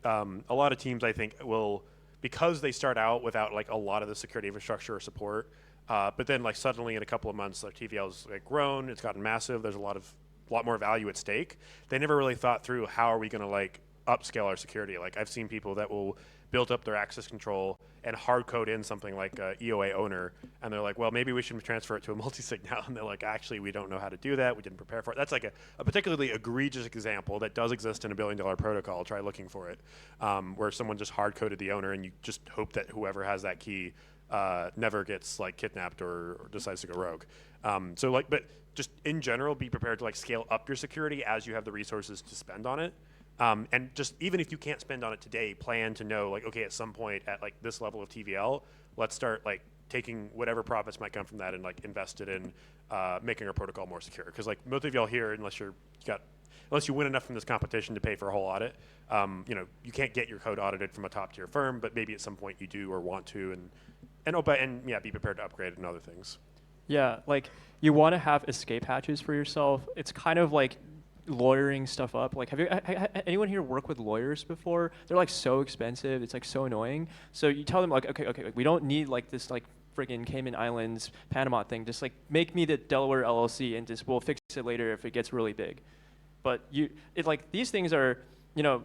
S4: a lot of teams I think will, because they start out without like a lot of the security infrastructure or support, but then like suddenly in a couple of months their TVL's like grown, it's gotten massive, there's a lot more value at stake. They never really thought through how are we going to like upscale our security. Like I've seen people that will build up their access control and hard code in something like EOA owner, and they're like, well, maybe we should transfer it to a multisig now, and they're like, actually, we don't know how to do that. We didn't prepare for it. That's like a particularly egregious example that does exist in a billion-dollar protocol. Try looking for it, where someone just hard coded the owner, and you just hope that whoever has that key never gets like kidnapped or decides to go rogue. So like, but just in general, be prepared to like scale up your security as you have the resources to spend on it. And just even if you can't spend on it today, plan to know like, okay, at some point at like this level of TVL, let's start like taking whatever profits might come from that and like invest it in making our protocol more secure. Because like most of y'all here, unless you win enough from this competition to pay for a whole audit, you know, you can't get your code audited from a top tier firm, but maybe at some point you do or want to, and yeah, be prepared to upgrade and other things.
S6: Yeah, like you want to have escape hatches for yourself. It's kind of like lawyering stuff up. Like, have you anyone here worked with lawyers before? They're like so expensive. It's like so annoying. So you tell them like, okay, we don't need like this like friggin' Cayman Islands Panama thing. Just like make me the Delaware LLC, and just we'll fix it later if it gets really big. But like these things are, you know,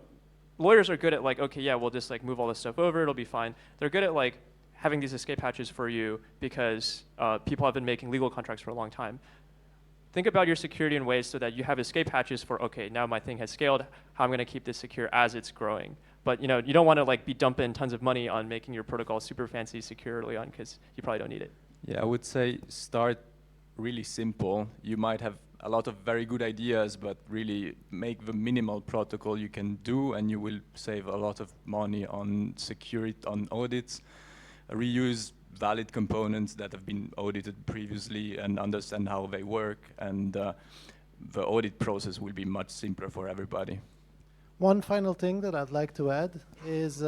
S6: lawyers are good at like, okay, yeah, we'll just like move all this stuff over. It'll be fine. They're good at like having these escape hatches for you because people have been making legal contracts for a long time. Think about your security in ways so that you have escape hatches for, okay, now my thing has scaled, how I'm going to keep this secure as it's growing. But you know, you don't want to like be dumping tons of money on making your protocol super fancy secure early on because you probably don't need it.
S7: Yeah, I would say start really simple. You might have a lot of very good ideas, but really make the minimal protocol you can do, and you will save a lot of money on security, on audits. Reuse valid components that have been audited previously and understand how they work, and the audit process will be much simpler for everybody.
S5: One final thing that I'd like to add is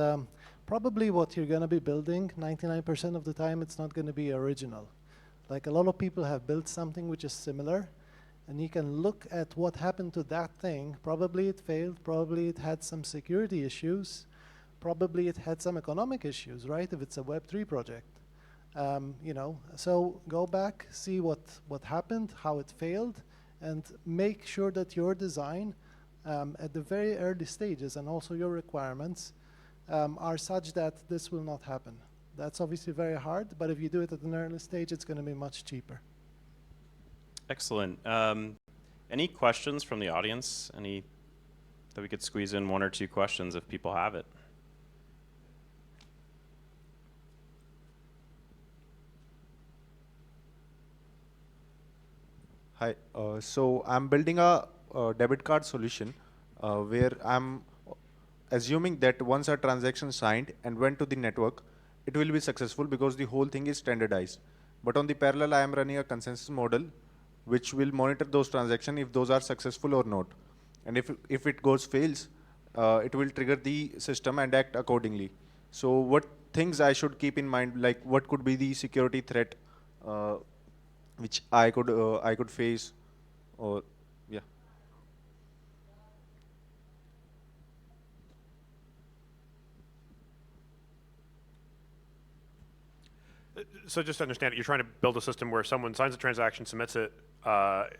S5: probably what you're going to be building, 99% of the time it's not going to be original. Like a lot of people have built something which is similar, and you can look at what happened to that thing. Probably it failed, probably it had some security issues, probably it had some economic issues, right, if it's a Web3 project. You know, so go back, see what happened, how it failed, and make sure that your design at the very early stages and also your requirements are such that this will not happen. That's obviously very hard, but if you do it at an early stage, it's going to be much cheaper.
S1: Excellent. Any questions from the audience? Any that we could squeeze in one or two questions if people have it?
S8: Hi, so I'm building a debit card solution where I'm assuming that once a transaction signed and went to the network, it will be successful because the whole thing is standardized. But on the parallel, I am running a consensus model which will monitor those transactions if those are successful or not. And if it fails, it will trigger the system and act accordingly. So what things I should keep in mind, like what could be the security threat which I could face, or yeah.
S4: So just to understand it, you're trying to build a system where someone signs a transaction, submits it,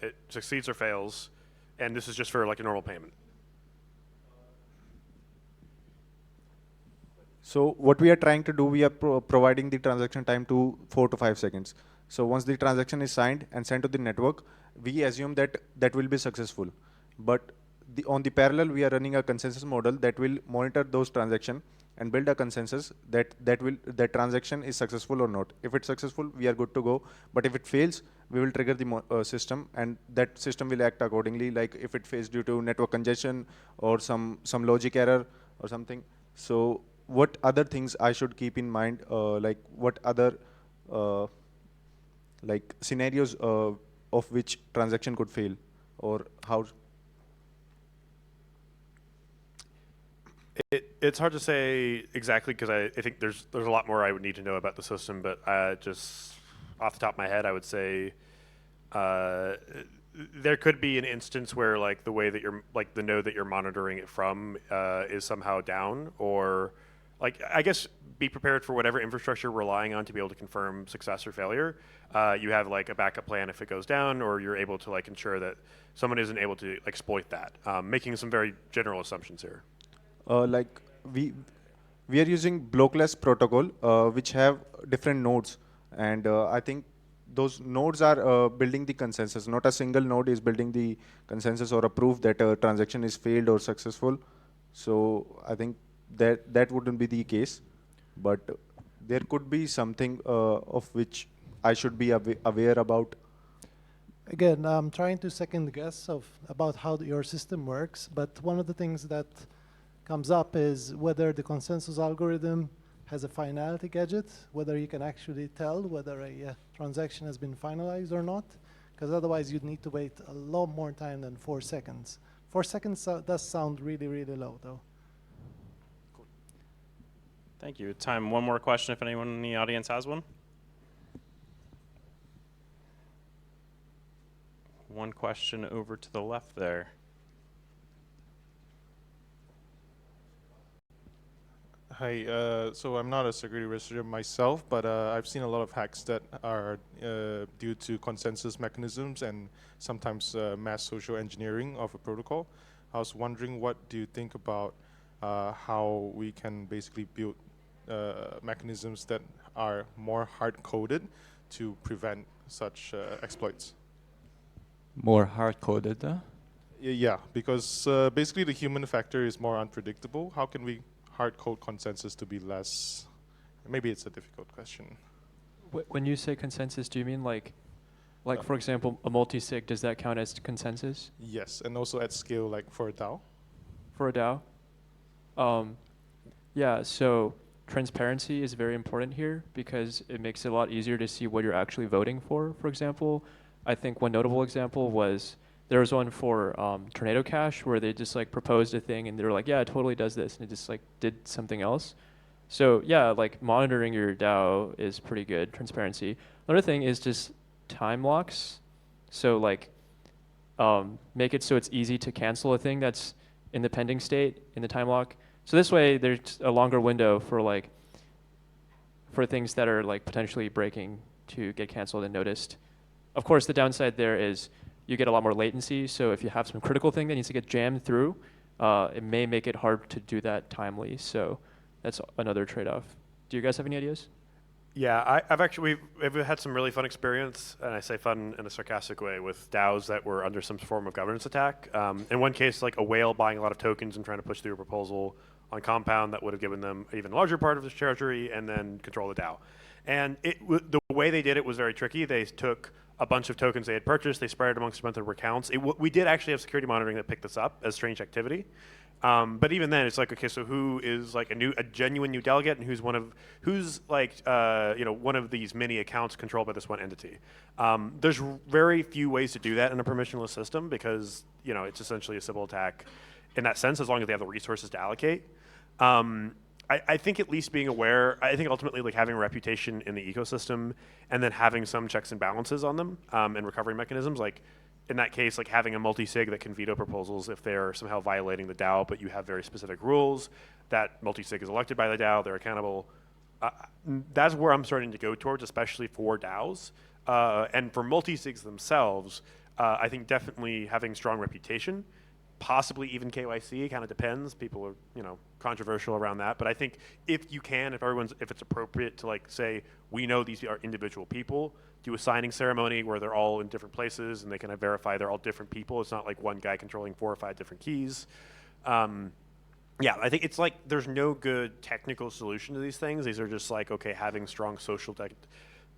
S4: it succeeds or fails, and this is just for like a normal payment.
S8: So what we are trying to do, we are providing the transaction time to 4 to 5 seconds. So once the transaction is signed and sent to the network, we assume that that will be successful. But on the parallel, we are running a consensus model that will monitor those transactions and build a consensus that transaction is successful or not. If it's successful, we are good to go. But if it fails, we will trigger the system, and that system will act accordingly. Like if it fails due to network congestion or some logic error or something. So what other things I should keep in mind? Like what other like scenarios of which transaction could fail, or how?
S4: It's hard to say exactly because I think there's a lot more I would need to know about the system, but just off the top of my head, I would say there could be an instance where like the way that you're like the node that you're monitoring it from is somehow down, or like I guess be prepared for whatever infrastructure you're relying on to be able to confirm success or failure. You have like a backup plan if it goes down, or you're able to like ensure that someone isn't able to exploit that. Making some very general assumptions here.
S8: like we are using blockless protocol, which have different nodes, and I think those nodes are building the consensus. Not a single node is building the consensus or a proof that a transaction is failed or successful. So I think that wouldn't be the case, but there could be something of which I should be aware about.
S5: Again, I'm trying to second guess about how your system works, but one of the things that comes up is whether the consensus algorithm has a finality gadget, whether you can actually tell whether a transaction has been finalized or not, because otherwise you'd need to wait a lot more time than 4 seconds. 4 seconds does sound really, really low, though.
S1: Thank you. Time, one more question if anyone in the audience has one. One question over to the left there.
S9: Hi, so I'm not a security researcher myself, but I've seen a lot of hacks that are due to consensus mechanisms and sometimes mass social engineering of a protocol. I was wondering, what do you think about how we can basically build mechanisms that are more hard-coded to prevent such exploits?
S7: More hard-coded?
S9: Yeah, because basically the human factor is more unpredictable. How can we hard code consensus to be less? Maybe it's a difficult question.
S6: When you say consensus, do you mean like for example, a multi-sig, does that count as consensus?
S9: Yes, and also at scale, like for a DAO.
S6: For a DAO? Yeah, so transparency is very important here because it makes it a lot easier to see what you're actually voting for example. I think one notable example was there was one for Tornado Cash where they just like proposed a thing and they were like, yeah, it totally does this, and it just like did something else. So yeah, like monitoring your DAO is pretty good, transparency. Another thing is just time locks. So like make it so it's easy to cancel a thing that's in the pending state in the time lock. So this way there's a longer window for things that are like potentially breaking to get canceled and noticed. Of course, the downside there is you get a lot more latency, so if you have some critical thing that needs to get jammed through, it may make it hard to do that timely, so that's another trade-off. Do you guys have any ideas?
S4: Yeah, we've had some really fun experience, and I say fun in a sarcastic way, with DAOs that were under some form of governance attack. In one case, like a whale buying a lot of tokens and trying to push through a proposal on Compound that would have given them an even larger part of the treasury and then control the DAO. And the way they did it was very tricky. They took a bunch of tokens they had purchased, they spread it amongst a bunch of accounts. We did actually have security monitoring that picked this up as strange activity. But even then, it's like, okay, so who is like a genuine new delegate, and who's one of these mini accounts controlled by this one entity? There's very few ways to do that in a permissionless system because it's essentially a Sybil attack in that sense, as long as they have the resources to allocate. I think at least being aware, I think ultimately like having a reputation in the ecosystem and then having some checks and balances on them and recovery mechanisms, like in that case, like having a multi-sig that can veto proposals if they're somehow violating the DAO, but you have very specific rules, that multi-sig is elected by the DAO, they're accountable. That's where I'm starting to go towards, especially for DAOs. And for multi-sigs themselves, I think definitely having strong reputation, possibly even KYC, kind of depends. People are, controversial around that. But I think if it's appropriate to like say, we know these are individual people, do a signing ceremony where they're all in different places and they can verify they're all different people. It's not like one guy controlling 4 or 5 different keys. Yeah, I think it's like there's no good technical solution to these things. These are just like, okay, having strong social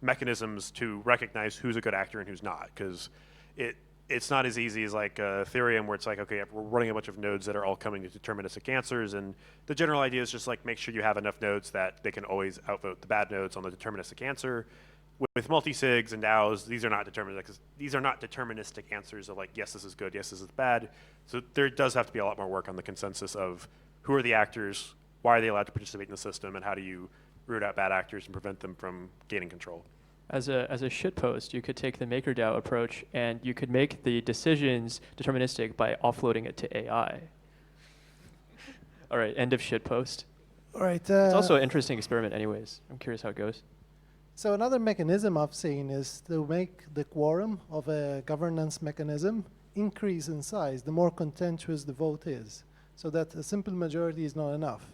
S4: mechanisms to recognize who's a good actor and who's not, because it's not as easy as like Ethereum, where it's like, okay, we're running a bunch of nodes that are all coming to deterministic answers, and the general idea is just like make sure you have enough nodes that they can always outvote the bad nodes on the deterministic answer. With multi-sigs and DAOs, these are not deterministic answers of like, yes, this is good, yes, this is bad. So there does have to be a lot more work on the consensus of who are the actors, why are they allowed to participate in the system, and how do you root out bad actors and prevent them from gaining control.
S6: As a shitpost, you could take the MakerDAO approach and you could make the decisions deterministic by offloading it to AI. All right, end of shitpost.
S5: All right.
S6: It's also an interesting experiment anyways. I'm curious how it goes.
S5: So another mechanism I've seen is to make the quorum of a governance mechanism increase in size the more contentious the vote is. so that a simple majority is not enough.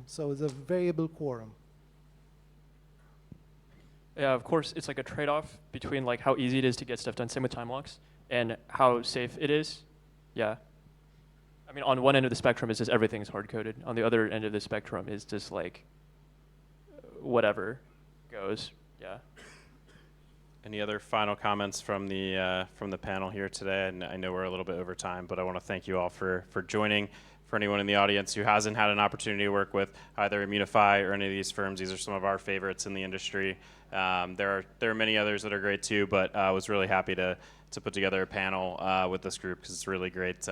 S5: So it's a variable quorum.
S6: Yeah, of course, it's like a trade-off between like how easy it is to get stuff done, same with time locks, and how safe it is. Yeah. I mean, on one end of the spectrum is just everything's hard-coded. On the other end of the spectrum is just like whatever goes. Yeah.
S1: Any other final comments from the panel here today? And I know we're a little bit over time, but I want to thank you all for joining. For anyone in the audience who hasn't had an opportunity to work with either Immunify or any of these firms, these are some of our favorites in the industry. There are many others that are great too, but I was really happy to put together a panel with this group because it's really great.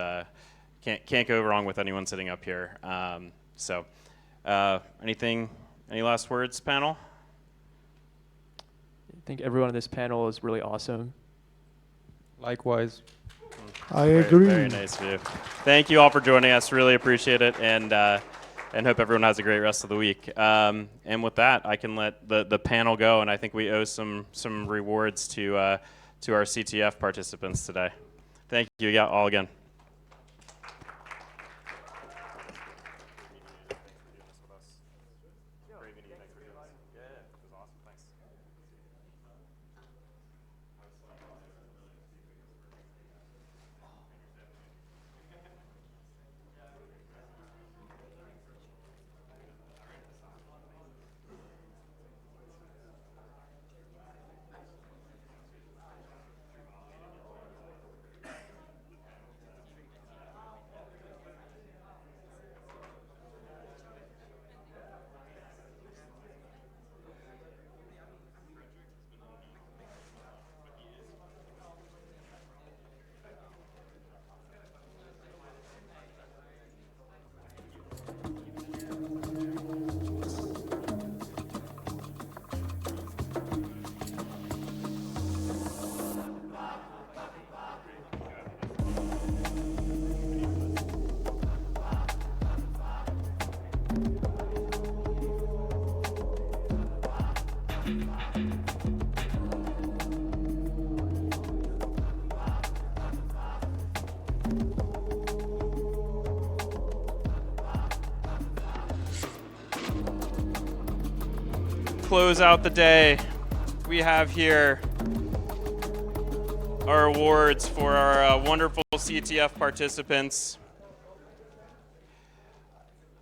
S1: Can't go wrong with anyone sitting up here. Any last words, panel?
S6: I think everyone on this panel is really awesome.
S7: Likewise.
S5: I agree.
S1: Very nice of you. Thank you all for joining us. Really appreciate it, and hope everyone has a great rest of the week. And with that, I can let the panel go, and I think we owe some rewards to our CTF participants today. Thank you all again. Close out the day, we have here our awards for our wonderful CTF participants.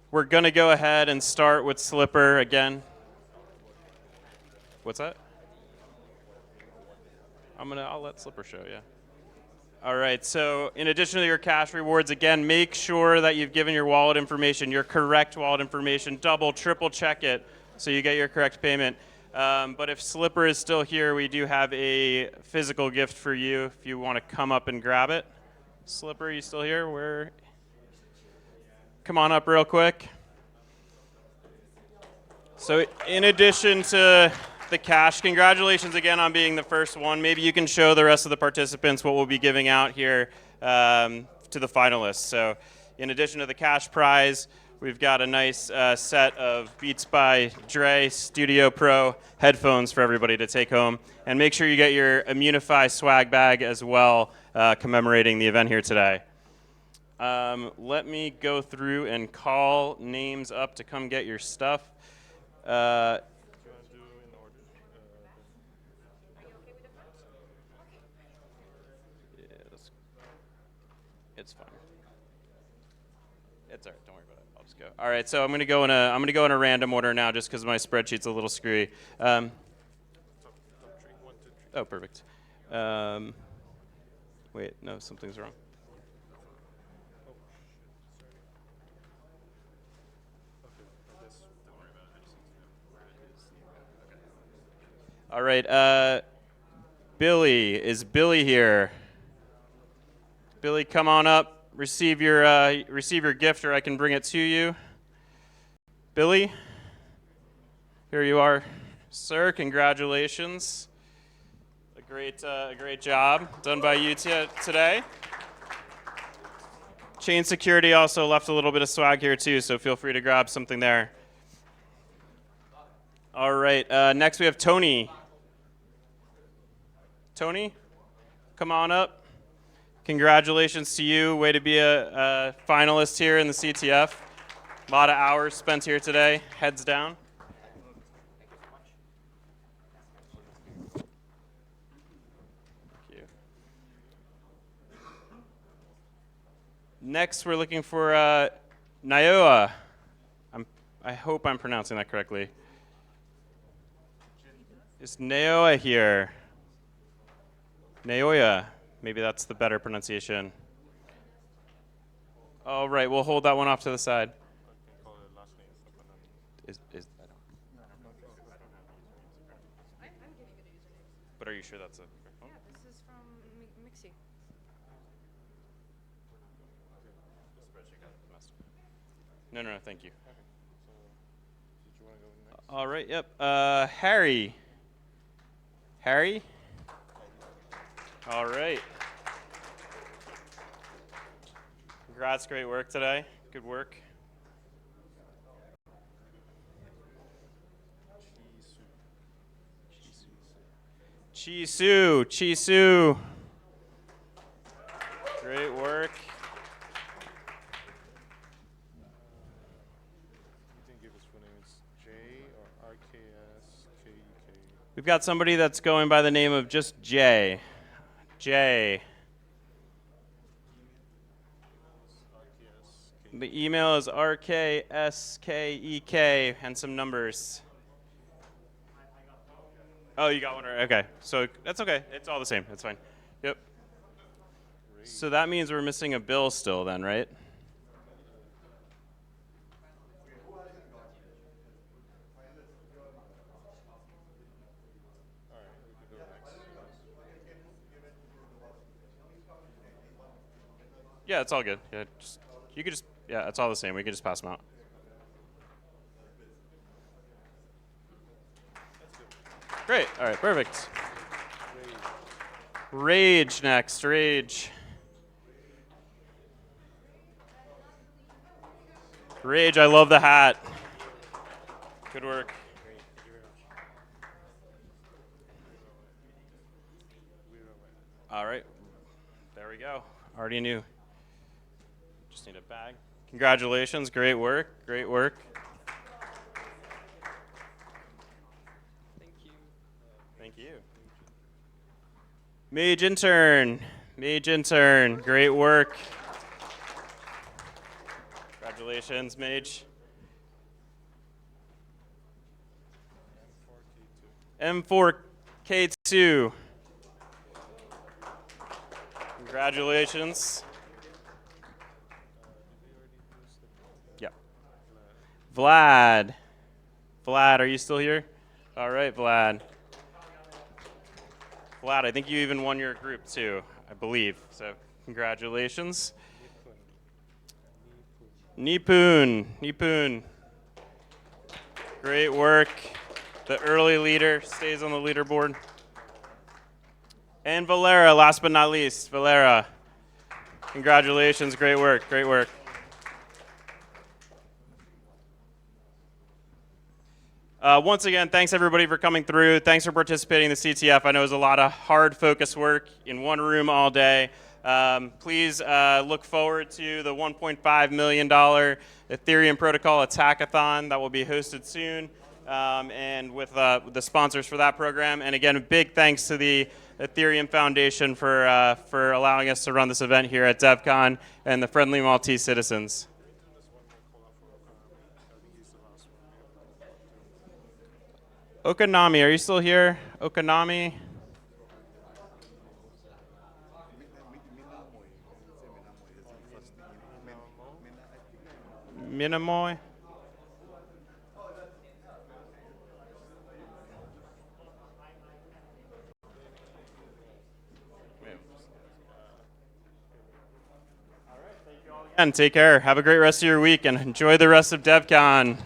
S1: We're going to go ahead and start with Slipper again. What's that? I'll let Slipper show, yeah. All right, so in addition to your cash rewards, again, make sure that you've given your wallet information, your correct wallet information, double, triple check it so you get your correct payment. But if Slipper is still here, we do have a physical gift for you if you want to come up and grab it. Slipper, are you still here? Come on up real quick. So in addition to the cash, congratulations again on being the first one. Maybe you can show the rest of the participants what we'll be giving out here to the finalists. So in addition to the cash prize, we've got a nice set of Beats by Dre Studio Pro headphones for everybody to take home. And make sure you get your Immunify swag bag as well, commemorating the event here today. Let me go through and call names up to come get your stuff. It's fine. It's all right. Don't worry about it. I'll just go. All right. So I'm going to go in a random order now, just because my spreadsheet's a little screwy. Oh, perfect. Wait, no, something's wrong. All right. Billy, is Billy here? Billy, come on up. Receive your gift, or I can bring it to you. Billy, here you are, sir. Congratulations. A great job done by you today. Chain Security also left a little bit of swag here too, so feel free to grab something there. All right. Next we have Tony. Tony, come on up. Congratulations to you. Way to be a finalist here in the CTF. A lot of hours spent here today. Heads down. Thank you. Next, we're looking for Nayoa. I hope I'm pronouncing that correctly. Is Nayoa here? Nayoya. Maybe that's the better pronunciation. All right, we'll hold that one off to the side. But are you sure that's a correct one?
S10: Yeah, this is from Mixi.
S1: No, thank you. All right, yep. Harry. Harry? All right. Congrats, great work today. Good work. Chisu. Great work. We've got somebody that's going by the name of just Jay. Jay. The email is RKSKEK and some numbers. Oh, you got one right. Okay. So that's okay. It's all the same. It's fine. Yep. So that means we're missing a bill still then, right? Yeah, it's all good. Yeah, yeah, it's all the same. We can just pass them out. Great. All right, perfect. Rage next. Rage. Rage, I love the hat. Good work. All right. There we go. Already knew. Just need a bag. Congratulations. Great work. Great work.
S2: Thank you.
S1: Thank you. Mage intern. Mage intern. Great work. Congratulations, Mage. M4K2. Congratulations. Yep. Vlad. Vlad, are you still here? All right, Vlad. Vlad, I think you even won your group too, I believe. So congratulations. Nipun. Great work. The early leader stays on the leaderboard. And Valera, last but not least. Valera, congratulations. Great work. Great work. Once again, thanks everybody for coming through. Thanks for participating in the CTF. I know it was a lot of hard focus work in one room all day. Please look forward to the $1.5 million Ethereum protocol attackathon that will be hosted soon, and with the sponsors for that program. And again, a big thanks to the Ethereum Foundation for allowing us to run this event here at Devcon and the Friendly Maltese Citizens. Okanami, are you still here? Okanami? Minamoy? And take care. Have a great rest of your week and enjoy the rest of DevCon.